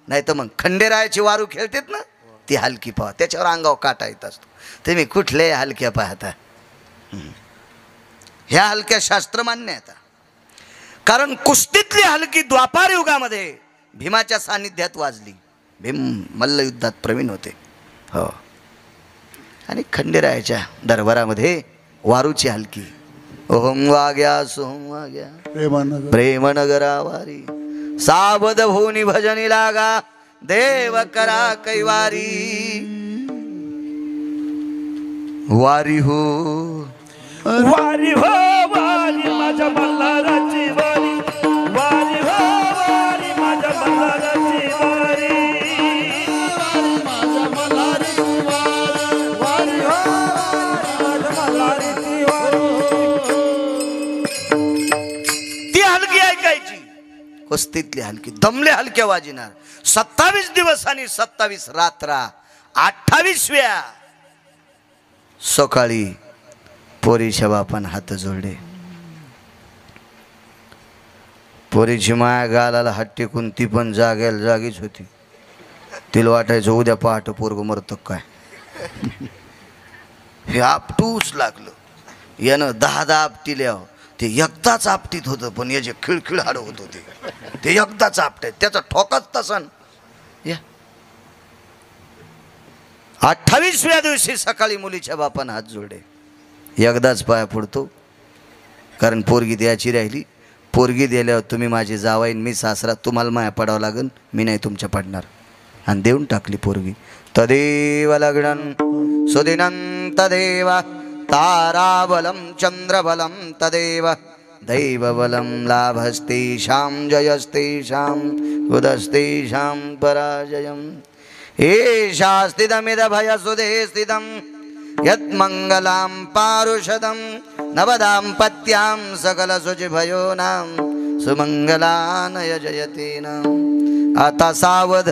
नाही तर मग खंडेरायाची वारू खेळतेत ना ती हलकी पाहा, त्याच्यावर अंगावर काटा येत असतो. तुम्ही कुठल्या हलक्या पाहता. ह्या हलक्या शास्त्र मान्य आहेत. कारण कुस्तीतली हलकी द्वापार युगामध्ये भीमाच्या सानिध्यात वाजली. भीम मल्लयुद्धात प्रवीण होते. हो, आणि खंडेरायाच्या दरबारामध्ये वारूची हलकी. ओम वाग्या सोम वाग्या प्रेमनगरावारी, सावध भूनी भजनी लागा, देव करा कैवारी. वारी हो वारी हो वारी माझ्या मल्हाराची वारी, वारी हो वारी माझ्या मल्हाराची वारी, माझ्या मल्हारीची वारी, वारी हो माझ्या मल्हारीची वारी. ती हलकी ऐकायची. कुस्तीतली हलकी दमले हलक्या वाजिनार. 27 दिवस आणि 27 रात्रा. 28व्या सकाळी पोरीच्या बापान हात जोडले. पोरीची माया गालाला हात टेकून ती पण जागीच होती. तिला वाटायचं उद्या पहाट पोरग मरत काय. हे आपटूच लागलं. यानं 10 आपटिल्या. ते एकदाच आपटीत होतं, पण याचे खिळखिळ हाड होत होते. ते एकदाच आपटे, त्याचा ठोकाच तसन. या 28व्या दिवशी सकाळी मुलीच्या बापानं हात जोडले. एकदाच पाया पडतो, कारण पोरगी द्यायची राहिली. पोरगी दिल्यावर तुम्ही माझी जावाईन, मी सासरा, तुम्हाला माया पडावं लागन, मी नाही तुमच्या पडणार. आणि देऊन टाकली पोरगी. तदेव लग्नं सुदिनं तदेव, ताराबलं चंद्रबलं तदेव, दैवबलं लाभस्तेषां जयस्तेषां उदस्तेषां पराजयम्. एषास्तिदमिदभयसुधे स्थितं यत्मङ्गलां पारुषदं, नवदाम्पत्यां सकलशुचिभयोनां सुमङ्गलानय जयतेनाम्. आता सावध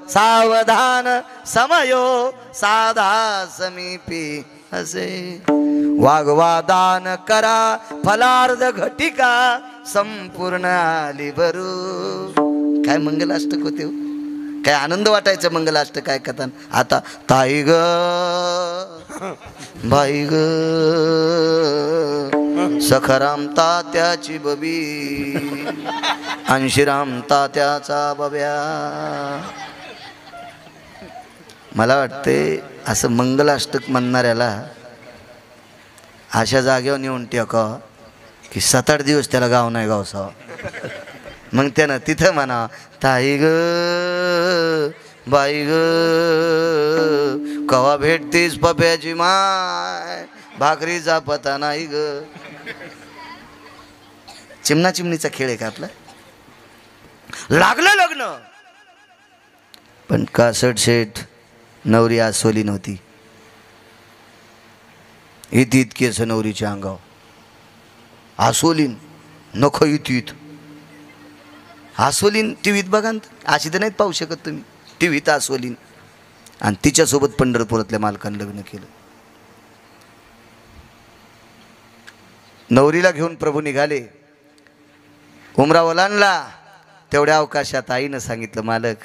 सावधान समयो साधा समीपी असे, वाग्वादान करा फलार्ध घटिका संपूर्ण आली भरू. काय मंगलाष्टक होते हो, काय आनंद वाटायचा मंगलाष्टक काय कथान. आता ताई ग बाई ग सखाराम तात्याची बबी, अंशीराम तात्याचा बब्या. मला वाटते असं मंगलाष्टक म्हणणाऱ्याला अशा जागेवर नेऊन टेका की 7-8 दिवस त्याला गाव नाही गावसावं. मग त्यानं तिथं म्हणा ताई ग बाई ग कवा भेटतीस पप्याची माय, भाकरीचा पता नाही ग. चिमणा चिमणीचा खेळ आहे का आपला. लागलं लग्न, पण कासट शेठ नवरी आसवली नव्हती. इतकेच नवरीच्या अंगावर आसोलीन नख इतीत. आसोलीन टीव्हीत बघा ना, अशी तर नाहीत पाहू शकत तुम्ही. टीव्हीत आसोलीन आणि तिच्यासोबत पंढरपुरातल्या मालकानं लग्न केलं. नवरीला घेऊन प्रभू निघाले. उमरा ओलांडला. तेवढ्या अवकाशात आईनं सांगितलं, मालक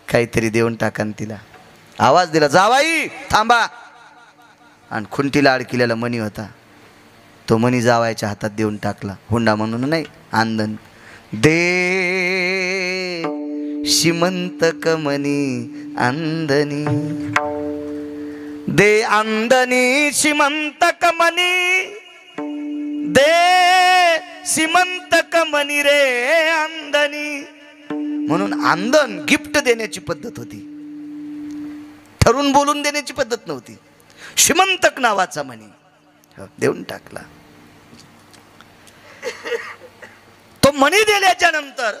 काहीतरी देऊन टाका तिला. आवाज दिला, जावाई थांबा. आणि खुंटीला अडकिलेला मणी होता, तो मणी जावायच्या हातात देऊन टाकला. हुंडा म्हणून नाही, आंदन. दे श्रीमंतक मणी आंदनी, दे आंदनी श्रीमंतक मणी, दे श्रीमंतक मणी रे आंदनी. म्हणून आंदन गिफ्ट देण्याची पद्धत होती, ठरून बोलून देण्याची पद्धत नव्हती. श्रीमंतक नावाचा मणी देऊन टाकला. तो मणी दिल्याच्या नंतर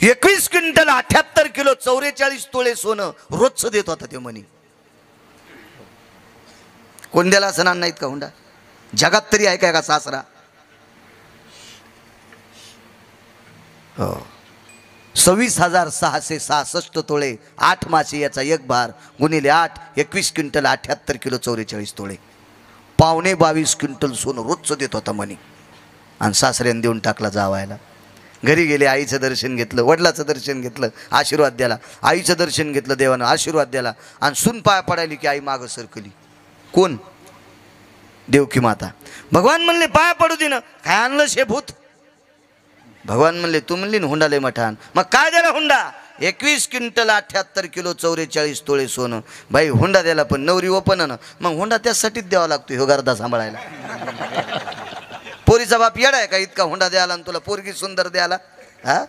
21 क्विंटल 78 किलो 44 तोळे सोनं रोजचं देत होता ते मणी. कोण द्याला असणार नाहीत का हुंडा? जगात तरी आहे काय का सासरा? हो. 26,666 तोळे 8 मासे याचा एक भार गुणिले 8, 21 क्विंटल 78 किलो 44 तोळे, 22.25 क्विंटल सोनं रोजचं देत होता मणी. आणि सासऱ्याने देऊन टाकला जावायला. घरी गेले, आईचं दर्शन घेतलं, वडिलाचं दर्शन घेतलं, आशीर्वाद द्याला. आईचं दर्शन घेतलं, देवानं आशीर्वाद द्याला. आणि सून पाया पडायली की आई मागं सरकली. कोण? देवकी माता. भगवान म्हणले पाया पडू दे ना. काय आणलं शेभूत? भगवान म्हणले तू म्हणली ना हुंडा लय मठान, मग काय द्याला हुंडा? 21 क्विंटल 78 किलो 44 तोळे सोनं. बाई हुंडा द्याला, पण नवरी ओपन ना, मग हुंडा त्यासाठीच द्यावा लागतो ह्यो गर्दा सांभाळायला. पोरीचा बाप येडा आहे का इतका हुंडा द्यायला आणि तुला पोरगी सुंदर द्यायला? हा,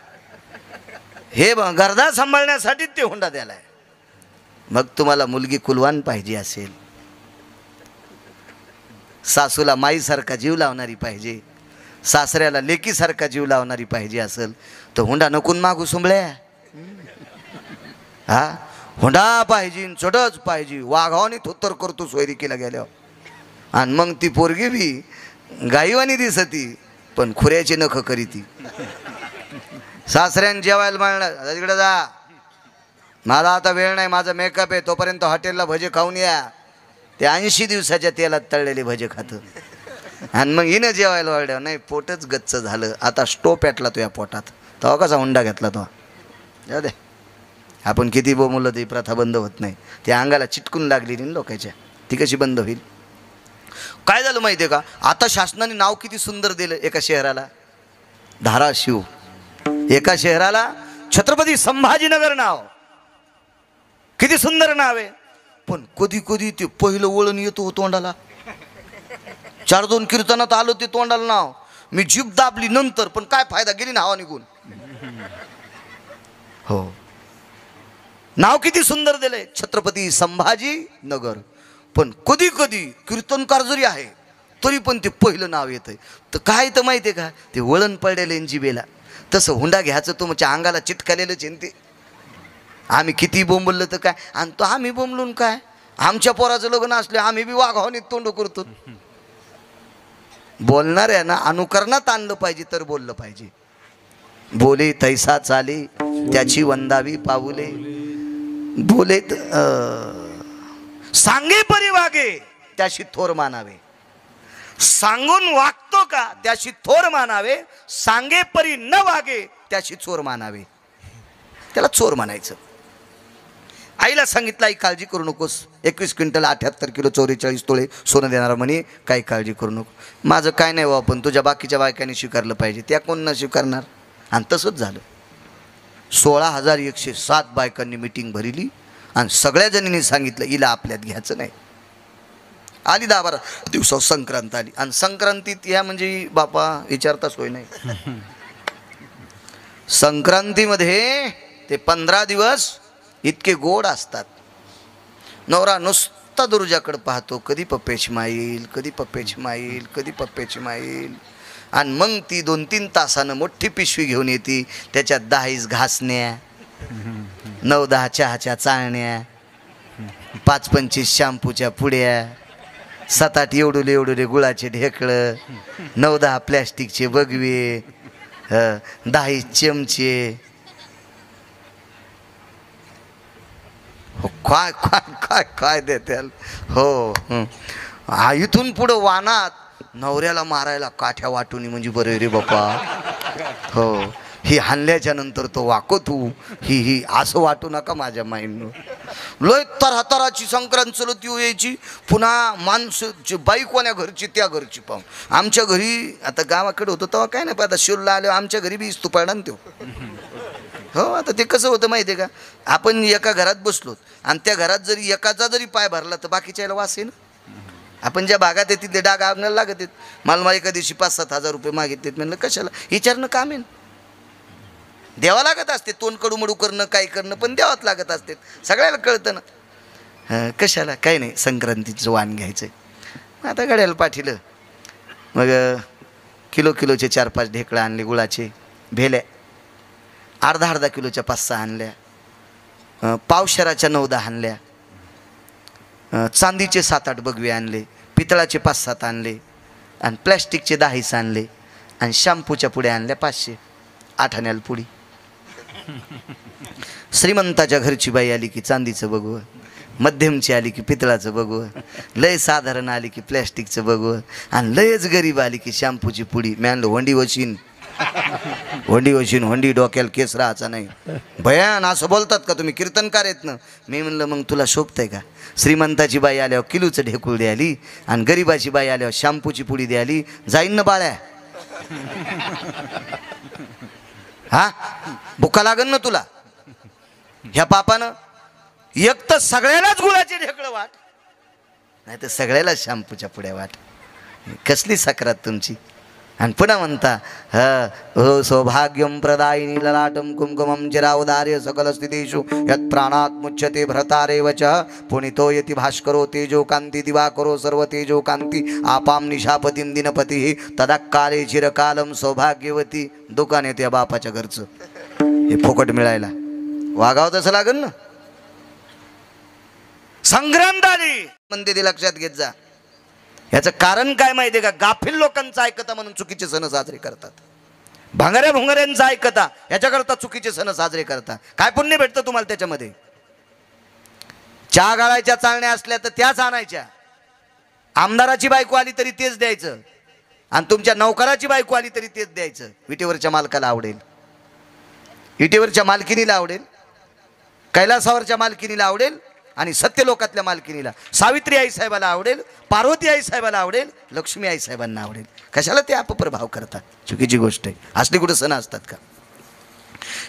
हे गर्दा सांभाळण्यासाठीच ते हुंडा द्यायला आहे. मग तुम्हाला मुलगी कुलवान पाहिजे असेल, सासूला माईसारखा जीव लावणारी पाहिजे, सासऱ्याला लेकीसारखा जीव लावणारी पाहिजे असेल तर हुंडा नकून मागू सुंबळ्या. हा, हुंडा पाहिजे, चढच पाहिजे. वाघावानी थोत्तर करतो सोयरिकीला गेल्यावर. आणि मग ती पोरगी बी गाईवानी दिसती, पण खुऱ्याची नख करीती. सासऱ्यान जेवायला माळणार, तिकडे जा, माझा आता वेळ नाही, माझा मेकअप आहे, तोपर्यंत हॉटेलला भजे खाऊन या. ते 80 दिवसाच्या तेलात तळलेले भजे खातं. आणि मग हिनं जेवायला वाढल्यावर नाही, पोटच गच्च झालं, आता स्टोव पेटला तो या पोटात. तेव्हा कसा हुंडा घेतला तो? जाऊ दे, आपण किती बोमलं ती प्रथा बंद होत नाही. त्या अंगाला चिटकून लागली नाही लोकांच्या, ती कशी बंद होईल? काय झालं माहिती आहे का? आता शासनाने नाव किती सुंदर दिलं एका शहराला, धाराशिव. एका शहराला छत्रपती संभाजीनगर नाव, किती सुंदर नाव आहे. पण कधी कधी ते पहिलं वळण येतो तोंडाला. 4-2 कीर्तनात आलो ते तोंडाला नाव, मी जीभ दाबली नंतर, पण काय फायदा, गेली ना हवा निघून. हो, नाव किती सुंदर दिलंय, छत्रपती संभाजीनगर. पण कधी कधी कीर्तनकार जरी आहे तरी पण ते पहिलं नाव येतंय. तर काय तर माहिती आहे का, ते वळण पडलेलं जिबेला. तसं हुंडा घ्यायचं तुमच्या अंगाला चिटकालेलंच आहे ते. आम्ही किती बोंबललं तर काय, आणि तो आम्ही बोंबलून काय, आमच्या पोराचं लग्न असले आम्ही बी वाघावणीत तोंड करतो. बोलणार आहे ना, अनुकरणात आणलं पाहिजे तर बोललं पाहिजे. बोले तैसा चाले त्याची वंदावी पाऊले, बोले सांगे परी वागे त्याशी थोर मानावे. सांगून वागतो का त्याशी थोर मानावे, सांगे परी न वागे त्याशी चोर मानावे. त्याला चोर म्हणायचं. आईला सांगितलं, आई काळजी करू नकोस, 21 क्विंटल 78 किलो 44 तोळे सोनं देणारा म्हणे, काही काळजी करू नको. माझं काय नाही व्हा, पण तुझ्या बाकीच्या बायकांनी स्वीकारलं पाहिजे. त्या कोण न स्वीकारणार? आणि तसंच झालं. 16,107 बायकांनी मिटिंग भरली आणि सगळ्या जणींनी सांगितलं हिला आपल्यात घ्यायचं नाही. आली 10-12 दिवसावर संक्रांत आली, आणि संक्रांतीत या म्हणजे बापा विचारता सोय नाही. संक्रांतीमध्ये ते 15 दिवस इतके गोड असतात. नवरा नुसता दुर्जाकडे पाहतो, कधी पप्प्याची माईल, कधी पप्प्याची माईल, कधी पप्प्याची माईल. आणि मग ती 2-3 तासानं मोठी पिशवी घेऊन येते, त्याच्यात 10 घासण्या, 9-10 चहाच्या चाळण्या, 5-25 शॅम्पूच्या पुड्या, 7-8 एवढुले गुळाचे ढेकळं, 9-10 प्लॅस्टिकचे बगवे, 10 चमचे. काय काय काय काय देते हो. इथून पुढं वानात नवऱ्याला मारायला काठ्या वाटून म्हणजे बरं रे बापा. हो, ही हाणल्याच्या नंतर तो वाको तू ही असं वाटू नका माझ्या माईंनो. लय तराची संक्रांत चलत यायची. पुन्हा माणसं बाई कोण्या घरची त्या घरची पाहून. आमच्या घरी आता गावाकडे होतं तेव्हा काय नाही पाहता शिरला आलो आमच्या घरी बी इस्तू पडला ना तो. हो, आता ते कसं होतं माहिती आहे का, आपण एका घरात बसलो आणि त्या घरात जरी एकाचा जरी पाय भरला तर बाकीच्या याला वास आहे ना. आपण ज्या भागात आहे तिथले डाग आगण्याला लागत आहेत. मला एका दिवशी 5-7 हजार रुपये मागितलेत. म्हणलं कशाला, विचारणं काम आहे ना. द्यावं लागत असते, तोंड कडूमडू करणं काय करणं पण द्यावंच लागत असते, सगळ्याला कळतं ना. कशाला, काही नाही, संक्रांतीचं वाण घ्यायचं आहे. आता गड्याला पाठीलं. मग किलोचे 4-5 ढेकळं आणले, गुळाचे भेल्या अर्धा किलोच्या 5-6 आणल्या, पावशेराच्या 9-10 आणल्या, चांदीचे 7-8 बगवे आणले, पितळाचे 5-7 आणले आणि प्लॅस्टिकचे 10 आणले आणि शॅम्पूच्या पुड्या आणल्या 500, 8 आण्याला पुडी. श्रीमंताच्या घरची बाई आली की चांदीचं बघवं, मध्यमची आली की पितळाचं बघवं, लय साधारण आली की प्लॅस्टिकचं बघवं आणि लयच गरीब आली की शॅम्पूची पुडी. मी आणलं होंडी वशीन होंडी डोक्याला केस राहायचा नाही. भयान असं बोलतात का तुम्ही, कीर्तनकार आहेत ना. मी म्हणलं मग तुला शोभतंय का. श्रीमंताची बाई आल्यावर किलोचं ढेकूळ द्याली आणि गरीबाची बाई आल्यावर शॅम्पूची पुडी द्याली. जाईन ना बाळ्या, हा भुका लागन ना तुला. ह्या पापानं एक तर सगळ्यालाच गुळाचे ढेकळं वाट, नाही तर सगळ्याला शॅम्पूच्या पुड्या वाट. कसली सक्रात तुमची. आणि पुन्हा म्हणता हो सौभाग्यम प्रदायिनी ललाटम कुंकुमम चिरावदार्य सकल स्थितीषु यत् प्राणात् मुच्यते भ्रतारेवच पुनितो यति भास्करो तेजो कांती दिवाकरो सर्व तेजो कांती आपाम निशापतीं दिनपती तदाकाले चिरकालम सौभाग्यवती. दुकान येते या बापाच्या घरचं, हे फुकट मिळायला वागावं तसं लागेल ना. संक्रांत आली म्हणते ते लक्षात घेत जा. याचं कारण काय माहिती आहे का, गाफील लोकांचं ऐकता म्हणून चुकीचे सण साजरे करतात. भांगाऱ्या भुंगाऱ्यांचं ऐकता याच्याकरता चुकीचे सण साजरे करता. काय पुण्य भेटतं तुम्हाला त्याच्यामध्ये. चहा गाळायच्या चालण्या असल्या तर त्याच आणायच्या. आमदाराची बायको आली तरी तेच द्यायचं आणि तुमच्या नौकराची बायको आली तरी तेच द्यायचं. विटेवरच्या मालकाला आवडेल, विटेवरच्या मालकिनीला आवडेल, कैलासावरच्या मालकिनीला आवडेल आणि सत्यलोकातल्या मालकिनीला सावित्री आई साहेबाला आवडेल, पार्वती आई साहेबाला आवडेल, लक्ष्मी आई साहेबांना आवडेल. कशाला ते अपप्रभाव करतात, चुकीची गोष्ट आहे. असले कुठे सण असतात का.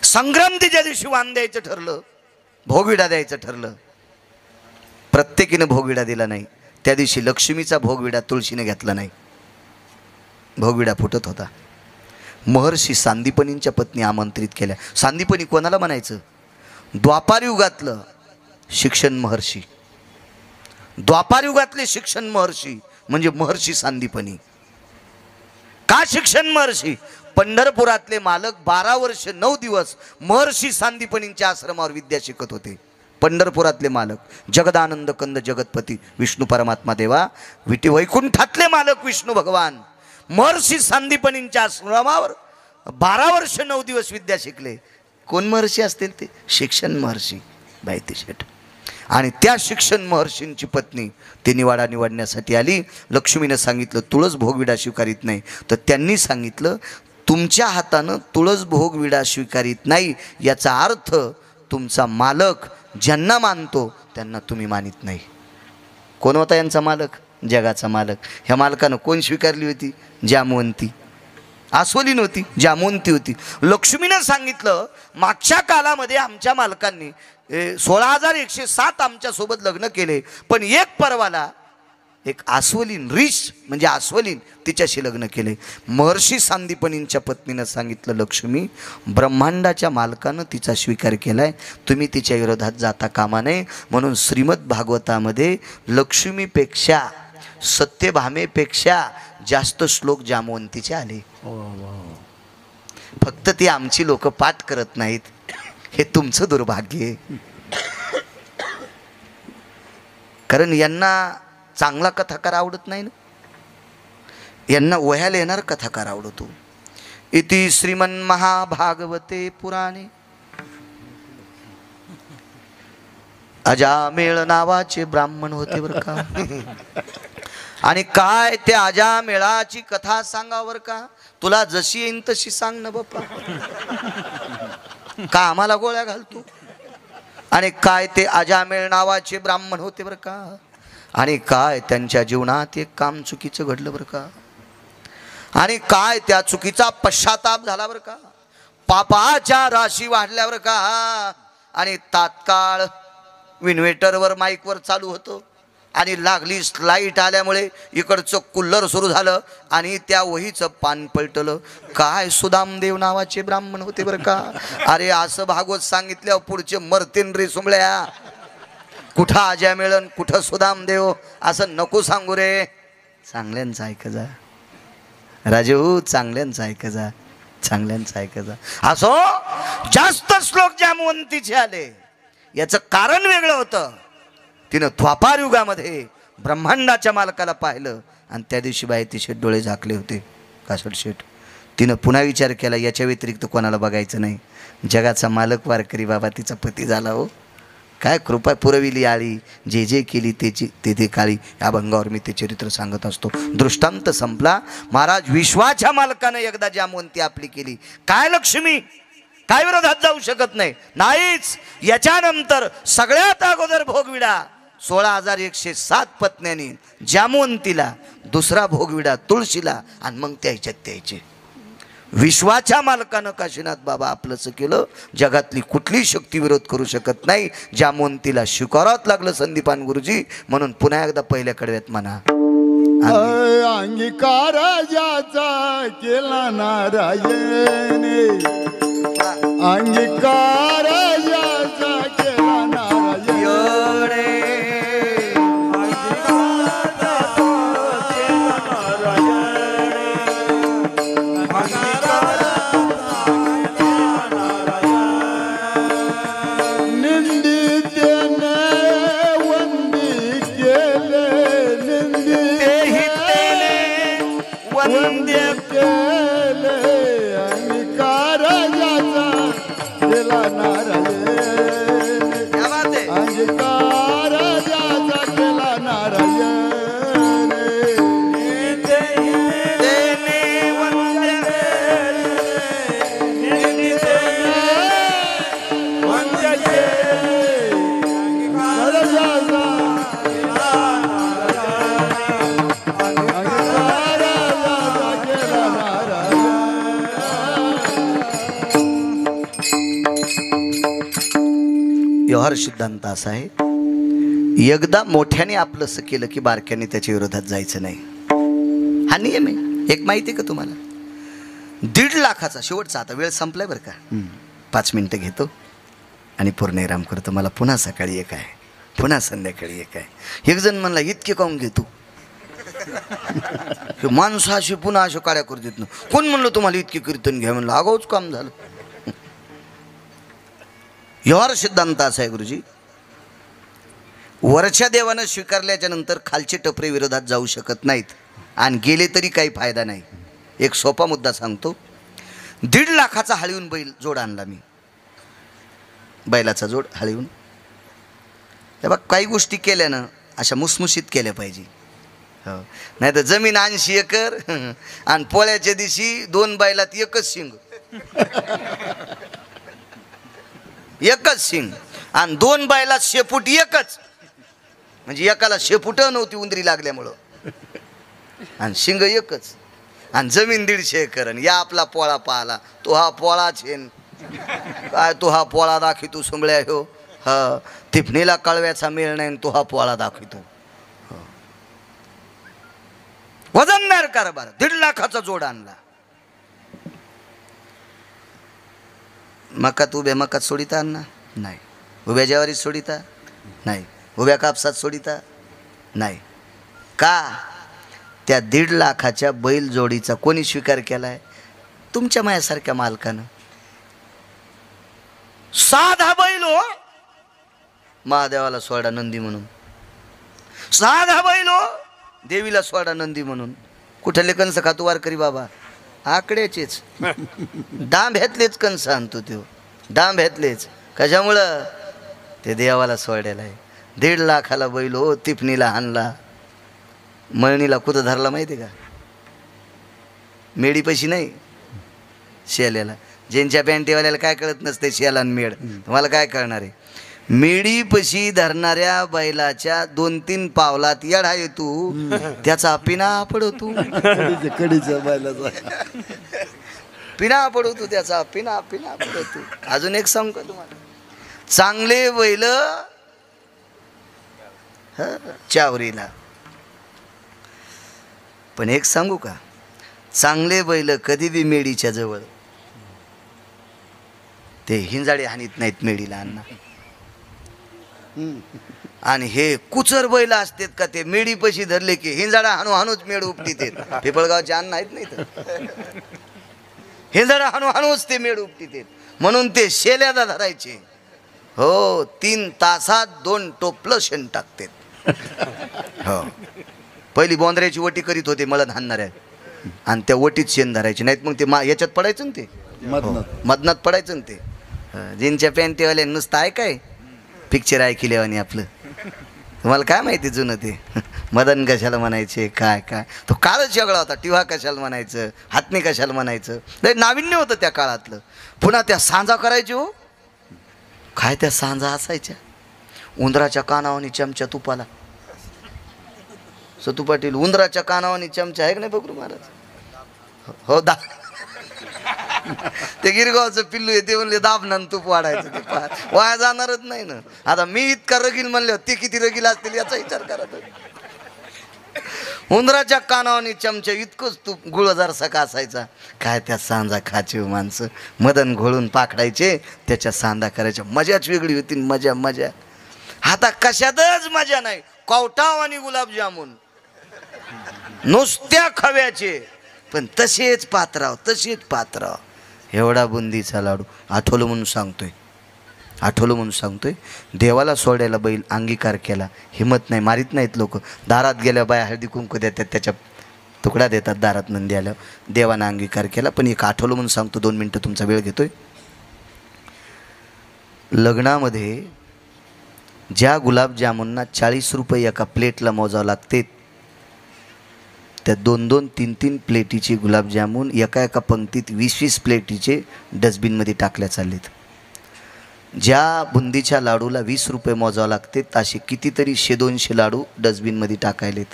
संक्रांतीच्या दिवशी वाण द्यायचं ठरलं, भोगविडा द्यायचं ठरलं, प्रत्येकीनं भोगविडा दिला नाही. त्या दिवशी लक्ष्मीचा भोगविडा तुळशीने घेतला नाही. भोगविडा फुटत होता. महर्षी सांदीपनींच्या पत्नी आमंत्रित केल्या. सांदीपनी कोणाला म्हणायचं, द्वापार युगातलं शिक्षण महर्षी. द्वापार युगातले शिक्षण महर्षी म्हणजे महर्षी सांदीपनी. का शिक्षण महर्षी, पंढरपुरातले मालक 12 वर्ष 9 दिवस महर्षी सांदीपनींच्या आश्रमावर विद्या शिकत होते. पंढरपुरातले मालक जगदानंद कंद जगतपती विष्णू परमात्मा देवा, विटी वैकुंठातले मालक विष्णू भगवान महर्षी सांदीपनींच्या आश्रमावर 12 वर्ष 9 दिवस विद्या शिकले. कोण महर्षी असतील ते, शिक्षण महर्षी बायती शेठ. आणि त्या शिक्षण महर्षींची पत्नी ती निवाडा निवडण्यासाठी आली. लक्ष्मीनं सांगितलं तुळस भोगविडा स्वीकारित नाही, तर त्यांनी सांगितलं तुमच्या हातानं तुळस भोगविडा स्वीकारित नाही याचा अर्थ तुमचा मालक ज्यांना मानतो त्यांना तुम्ही मानित नाही. कोण होता यांचा मालक, जगाचा मालक. ह्या मालकानं कोण स्वीकारली होती, जामवंती. आस्वलीन होती, जामवंती होती. लक्ष्मीनं सांगितलं मागच्या कालामध्ये आमच्या मालकांनी 16,107 आमच्यासोबत लग्न केले, पण एक परवाला एक आस्वलीन रिश म्हणजे आस्वलीन तिच्याशी लग्न केले. महर्षी सांदीपनींच्या पत्नीनं सांगितलं लक्ष्मी ब्रह्मांडाच्या मालकानं तिचा स्वीकार केलाय, तुम्ही तिच्या विरोधात जाता कामा नये. म्हणून श्रीमद भागवतामध्ये लक्ष्मीपेक्षा सत्यभामेपेक्षा जास्त श्लोक जामवंतीचे आले. फक्त ती आमची लोक पाठ करत नाहीत, हे तुमचं दुर्भाग्य आहे. कारण यांना चांगला कथाकार आवडत नाही ना, यांना वह्याला येणार कथाकार आवडतो. इति श्रीमन महाभागवते पुराणे अजामेळ नावाचे ब्राह्मण होते बरं का. आणि काय त्या अजामेळाची कथा सांगावर का? तुला जशी येईन तशी सांग ना बाप्पा. का आम्हाला गोळ्या घालतो? आणि काय ते अजामेळ नावाचे ब्राह्मण होते बरं का. आणि काय त्यांच्या जीवनात एक काम चुकीचं घडलं बरं का. आणि काय त्या चुकीचा पश्चाताप झाला बरं का. पापाच्या राशी वाढल्यावर का. आणि तात्काळ इन्व्हर्टरवर माईकवर चालू होतं आणि लागली लाईट आल्यामुळे इकडचं कुल्लर सुरू झालं आणि त्या वहीचं पान पलटलं. काय सुदामदेव नावाचे ब्राह्मण होते बरं का. अरे असं भागवत सांगितल्यावर पुढचे मरतीन रे सुंबळ्या. कुठं आज्या मिळन कुठं सुदामदेव असं नको सांगू रे. चांगल्यांचं ऐक जा राजू, चांगल्यांचं ऐक जा, चांगल्यांचं ऐक जा. असो जास्त श्लोक जामवंतीचे आले याचं कारण वेगळं होतं. तिनं द्वापार युगामध्ये ब्रह्मांडाच्या मालकाला पाहिलं आणि त्या दिवशी बाई तिचे डोळे झाकले होते कासड शेठ. तिनं पुन्हा विचार केला याच्या व्यतिरिक्त कोणाला बघायचं नाही. जगाचा मालक वारकरी बाबा तिचा पती झाला हो. काय कृपा पुरविली आळी, जे जे केली ते ते काळी. या भंगावर मी ते चरित्र सांगत असतो. दृष्टांत संपला. महाराज विश्वाच्या मालकानं एकदा जामवंती आपली केली. काय लक्ष्मी काय विरोधात जाऊ शकत नाही. नाहीच. याच्यानंतर सगळ्यात अगोदर भोगविडा 16,107 पत्न्यांनी जामवंतीला, दुसरा भोगविडा तुळशीला आणि मग त्याचे विश्वाच्या मालकानं काशीनाथ बाबा आपलंच केलं. जगातली कुठली शक्ती विरोध करू शकत नाही. जामवंतीला स्वीकारावंच लागलं संदीपान गुरुजी. म्हणून पुन्हा एकदा पहिल्या कडव्यात म्हणा. अंगीकार ज्याचा केला नारायणे, अंगीकार ज्याचा केला नारायणे, व्यवहार सिद्धांत असा आहे, एकदा मोठ्याने आपलंसं केलं की बारक्याने त्याच्या विरोधात जायचं नाही. हा नियम आहे. एक माहिती आहे का तुम्हाला, 1.5 लाखाचा शेवटचा, आता वेळ संपलाय बरं का, 5 मिनिटं घेतो आणि पूर्ण विराम करतो. मला पुन्हा सकाळी एक आहे, पुन्हा संध्याकाळी एक आहे. एक जण म्हणला इतके काऊन घेतो माणसं अशी पुन्हा अशा काड्या करू देत ना. कोण म्हणलं तुम्हाला इतके कीर्तन घ्या? म्हणलं आगाऊच काम झालं. व्यवहार सिद्धांत असा आहे गुरुजी, वरच्या देवानं स्वीकारल्याच्या नंतर खालचे टपरे विरोधात जाऊ शकत नाहीत आणि गेले तरी काही फायदा नाही. एक सोपा मुद्दा सांगतो. 1.5 लाखाचा हळीहून बैल जोड आणला मी, बैलाचा जोड हळीहून. तेव्हा काही गोष्टी केल्यानं अशा मुसमुशीत केल्या पाहिजे. हो, नाही तर जमीन 80 एकर आणि पोळ्याच्या दिवशी 2 बैलात एकच शिंग, एकच शिंग आणि 2 बैलात शेपूट एकच, म्हणजे एकाला शेपूट नव्हती उंदरी लागल्यामुळं आणि शिंग एकच आणि जमीन 150 एकर. आणि या आपला पोळा पाहला, तो हा पोळा छेन काय, तो हा पोळा दाखवितो सुंबळ्या हो. हा तिफणीला कळव्याचा मेळ नाही, तो हा पोळा दाखवितो. वजनदार कारभार. 1.5 लाखाचा जोड आणला. मकात उभ्या मकात सोडिता अण्णा नाही, उभ्या ज्वारीत सोडिता नाही, उभ्या कापसात सोडिता नाही. का? त्या 1.5 लाखाच्या बैल जोडीचा कोणी स्वीकार केलाय? तुमच्या मायासारख्या मालकानं. साधा बैल हो, महादेवाला सोडा नंदी म्हणून. साधा बैल हो, देवीला सोडा नंदी म्हणून. कुठले कंस खातो वारकरी बाबा? आकड्याचेच, डांब्यातलेच कंस आणतो तो, डांब्यातलेच. कशामुळं? ते देवाला सोडायला आहे. 1.5 लाखाला बैल हो, तिफणीला आणला. मळणीला कुठं धरला माहिती आहे का? मेडीपाशी नाही, शेल्याला. ज्यांच्या पॅन्टीवाल्याला काय कळत नसते शेला आणि मेड, तुम्हाला काय कळणार आहे? मेडीपाशी धरणाऱ्या बैलाच्या 2-3 पावलात येडा येतो, त्याचा पिना पडवतो. कडीच्या बैलाचा पिना पडवतो, त्याचा पिना पडवतो. अजून एक सांगू का तुम्हाला? चांगले बैल चावरीला. पण एक सांगू का? चांगले बैल कधी बी मेडीच्या जवळ ते हिंजाडे हानीत नाहीत मेडीला अण्णा. आणि हे कुचर बैल असतात का ते मेडीपाशी धरले की हिंजाडा हाणूच मेड उपटीत. पिपळगावचे अण्णा आहेत नाही तर हिंजाडा हाणूच ते मेड उपटीत. म्हणून ते शेल्याला धरायचे. हो, 3 तासात 2 टोपलं शेण टाकते. हो, पहिली बोंदऱ्याची वटी करीत होते मळण हाणणाऱ्या, आणि त्या वटीत शेण धरायचे. नाहीत मग ते याच्यात पडायचं ना, ते मदनात पडायचं ना. ते जीनच्या पॅन्टीवाल्या नुसतं ऐकाय पिक्चर ऐकले आणि आपलं. तुम्हाला काय माहिती जुनं ते मदन कशाला म्हणायचे, काय काय तो काळच वेगळा होता. टिव्हा कशाला म्हणायचं, हातणी कशाला म्हणायचं, लय नाविन्य होतं त्या काळातलं. पुन्हा त्या सांजा करायचे. हो काय त्या सांजा असायच्या, उंदराच्या कानावानी चमचा तुपाला. सतू पाटील, उंदराच्या कानावानी चमचा आहे का नाही बघू महाराज? हो ते गिरगावचं पिल्लू आहे ते म्हणले दाबनान तूप वाढायचं. ते वाया जाणारच नाही ना. आता मी इतका रगील म्हणले, ते किती रगील असतील याचा विचार करा. उंदराच्या कानावानी चमचा इतकंच तूप गुळजार सका असायचा. काय त्या सांजा खाचे माणसं, मदन घोळून पाखडायचे, त्याच्या सांदा करायच्या. मजाच वेगळी होती. मजा मजा. आता कशातच मजा नाही. कवटाव आणि गुलाबजामुन नुसत्या खव्याचे, पण तसेच पात्राव, तसेच पात्राव. एवढा बुंदीचा लाडू. आठवलं म्हणून सांगतोय, देवाला सोडायला बैल अंगीकार केला. हिंमत नाही, मारीत नाहीत लोक. दारात गेल्या बाया हळदी कुंकू देतात, त्याच्या तुकडा देतात दारात नंदी आल्यावर. देवानं अंगीकार केला. पण एक आठवलं म्हणून सांगतो, 2 मिनटं तुमचा वेळ घेतोय. लग्नामध्ये ज्या गुलाबजामुनना 40 रुपये एका प्लेटला मोजावं लागते, त्या 2-2, 3-3 प्लेटीचे गुलाबजामुन एका पंक्तीत 20-20 प्लेटीचे डस्टबिनमध्ये टाकल्या चाललेत. ज्या बुंदीच्या लाडूला 20 रुपये मोजावं लागते, असे कितीतरी 100-200 लाडू डस्टबिनमध्ये टाकायलेत.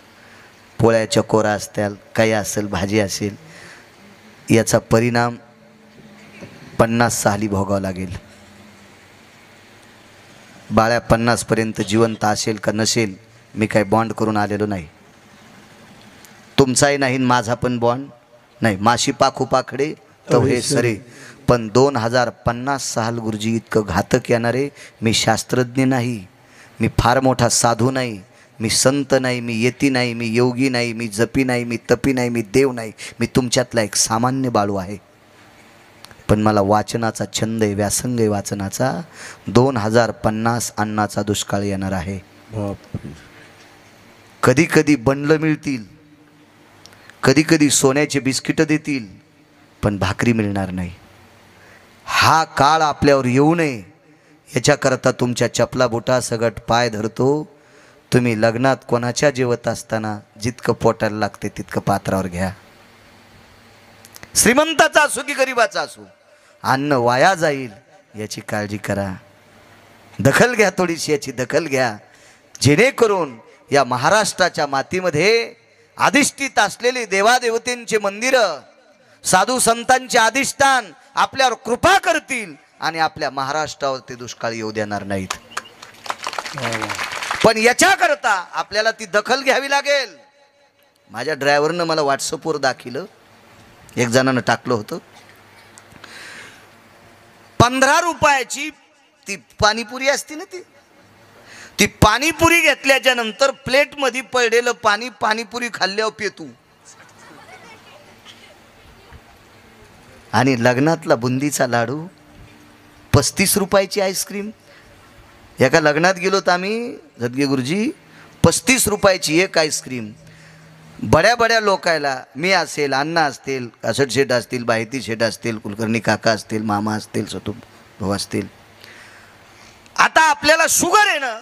पोळ्याच्या कोरा असतील, काही असेल, भाजी असेल, याचा परिणाम 50 साली भोगावं लागेल. बाळ्या 50पर्यंत जिवंत असेल का नसेल, मी काही बॉन्ड करून आलेलो नाही. तुमचाही नाही, माझा पण बॉन्ड नाही. माशी पाखू पाखडे तवहे सरे. पण 2050 साल गुरुजी इतकं घातक येणारे. मी शास्त्रज्ञ नाही, मी फार मोठा साधू नाही, मी संत नाही, मी यती नाही, मी योगी नाही, मी जपी नाही, मी तपी नाही, मी देव नाही. मी तुमच्यातला एक सामान्य बाळू आहे. पण मला वाचनाचा छंद आहे, व्यासंग आहे वाचनाचा. 2050 अन्नाचा दुष्काळ येणार आहे. कधी कधी बंडलं मिळतील, कधी कधी सोन्याचे बिस्किटं देतील, पण भाकरी मिळणार नाही. हा काळ आपल्यावर येऊ नये याच्याकरता तुमच्या चपला बोटा सगट पाय धरतो. तुम्ही लग्नात कोणाच्या जेवत असताना जितकं पोटाला लागते तितकं पात्रावर घ्या. श्रीमंताचा असो की गरीबाचा असो, अन्न वाया जाईल याची काळजी करा. दखल घ्या, थोडीशी याची दखल घ्या, जेणेकरून या महाराष्ट्राच्या मातीमध्ये अधिष्ठित असलेली देवादेवतेंचे मंदिरं, साधू संतांचे अधिष्ठान आपल्यावर कृपा करतील आणि आपल्या महाराष्ट्रावर ते दुष्काळ येऊ देणार नाहीत. पण याच्याकरता आपल्याला ती दखल घ्यावी लागेल. माझ्या ड्रायव्हरनं मला व्हॉट्सअपवर दाखिलं, एक जणानं टाकलं होतं, 15 रुपयाची ती पाणीपुरी असते ना, ती पाणीपुरी घेतल्याच्या नंतर प्लेटमध्ये पडलेलं पाणी पाणीपुरी खाल्ल्यावर पेतू. आणि लग्नातला बुंदीचा लाडू, 35 रुपयाची आईस्क्रीम. एका लग्नात गेलो तर आम्ही जदगे गुरुजी, 35 रुपयाची एक आईस्क्रीम. बड्या बड्या लोकायला, मी असेल, अण्णा असतील, असड शेठ असतील, बाहिती शेठ असतील, कुलकर्णी काका असतील, मामा असतील, सतू भाऊ असतील. आता आपल्याला शुगर आहे ना,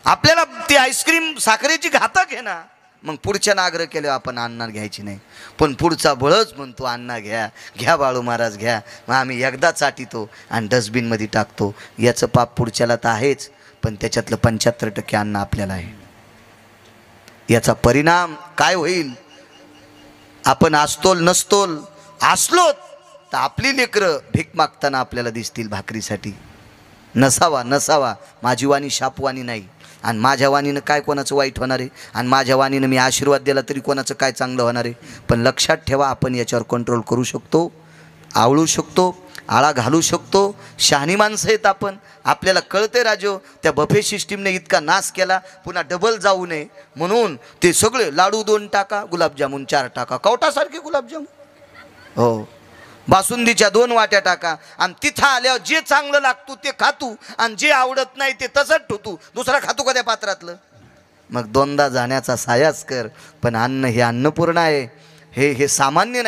आपल्याला ती आईस्क्रीम साखरेची घातक आहे ना, मग पुढच्यानं आग्रह केल्यावर आपण अण्णा घ्यायची नाही. पण पुढचा बळच म्हणतो अण्णा घ्या, घ्या बाळू महाराज घ्या. मग आम्ही एकदा चाटितो आणि डस्टबिनमध्ये टाकतो. याचं पाप पुढच्याला तर आहेच, पण त्याच्यातलं 75% अन्न आपल्याला आहे. याचा परिणाम काय होईल? आपण असतोल नसतोल असलोत तर आपली लेकरं भीक मागताना आपल्याला दिसतील भाकरीसाठी. नसावा माझी वाणी शापवाणी नाही. आणि माझ्या वाणीनं काय कोणाचं वाईट होणार आहे? आणि माझ्या वाणीनं मी आशीर्वाद दिला तरी कोणाचं काय चांगलं होणार आहे? पण लक्षात ठेवा, आपण याच्यावर कंट्रोल करू शकतो, आवळू शकतो, आळा घालू शकतो. शहाणी माणसं आहेत आपण, आपल्याला कळते राजो. त्या बफे सिस्टीमने इतका नाश केला, पुन्हा डबल जाऊ नये म्हणून ते सगळे लाडू 2 टाका, गुलाबजामुन 4 टाका, कवटासारखे गुलाबजामुन, हो, बासुंदीच्या 2 वाट्या टाका. आणि तिथं आल्यावर जे चांगलं लागतो ते खातू आणि जे आवडत नाही ते तसंच ठेवतो. दुसरा खातू का त्या पात्रातलं? मग 2दा जाण्याचा सायास कर. पण अन्न हे अन्नपूर्ण आहे, हे सामान्य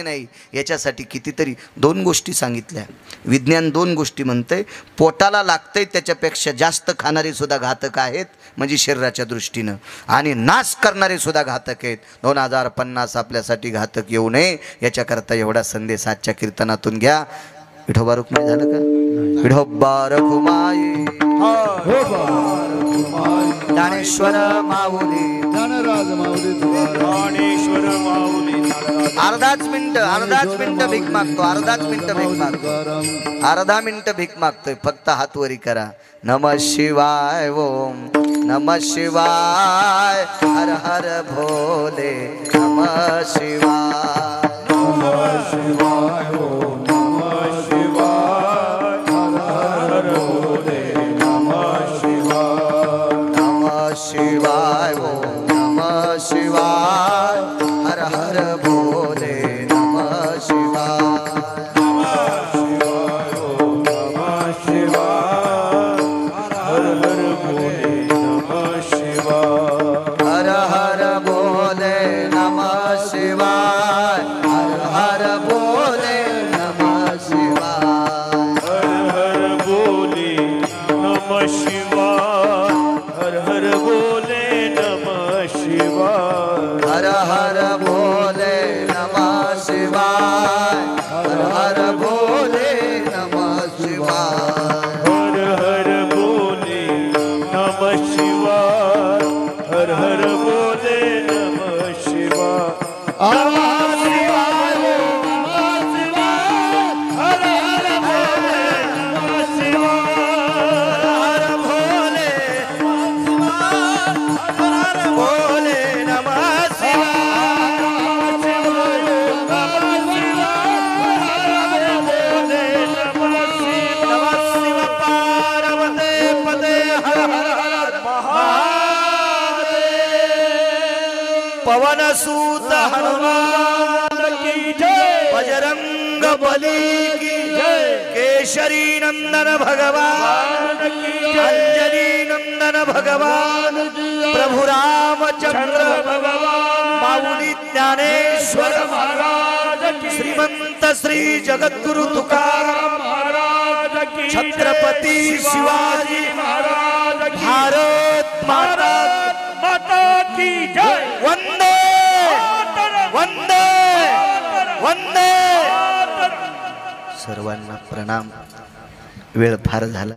नाही. याच्यासाठी कितीतरी 2 गोष्टी सांगितल्या. विज्ञान 2 गोष्टी म्हणतंय. पोटाला लागतंय त्याच्यापेक्षा जास्त खाणारे सुद्धा घातक आहेत, म्हणजे शरीराच्या दृष्टीनं, आणि नाश करणारे सुद्धा घातक आहेत. 2050 आपल्यासाठी घातक येऊ नये याच्याकरता एवढा संदेश आजच्या कीर्तनातून घ्या. विठोबा रुक्मिणी झालं का? विठोबा रखुमाई ज्ञानेश्वर माऊली, ज्ञानराज माऊली ज्ञानेश्वर माऊली. अर्धाच मिनिट भीक मागतो, अर्धा मिनिट भीक मागतोय. फक्त हात वरी करा. नमः शिवाय, ओम नमः शिवाय, हर हर भोले नमः शिवाय, नमः शिवाय, ओम नमः शिवाय, हर हर भोले नमः शिवाय, नमः शिवाय, ओम नमः शिवाय, हर हर भोले नमः शिवाय, नमः शिवाय, ओम नमः शिवाय, हर हर भोले नमः शिवाय, हर हर भोले नमः शिवाय, हर हर भोले नमः शिवाय, हर हर बोले नमः शिवाय, हर हर बोले नमः शिवाय, हर हर भोले नमः शिवाय, हर हर भोले नमः शिवाय, हर हर बोले नमः शिवाय, हर हर बोले नमः शिवाय. नमः शिवाय, ओम नमः शिवाय, हर हर बोले नमः शिवाय, हर भोले भोले नमः शिवाय, नमः शिवाय, भोले नमः शिवाय, पार्वती पते हर हर हर महादेव. पवन सूत हनुमान की जय, बजरंग बली की जय, केशरी नंदन भगवान की जय, अंजनी नंदन भगवान की जय, प्रभु रामचंद्र भगवान, माऊली ज्ञानेश्वर महाराज की, श्रीमंत श्री जगद्गुरु तुकाराम महाराज की, छत्रपती शिवाजी महाराज की, भारत माता की जय. वंदे वंदे वंदे. सर्वांना प्रणाम. वेळ फार झाला.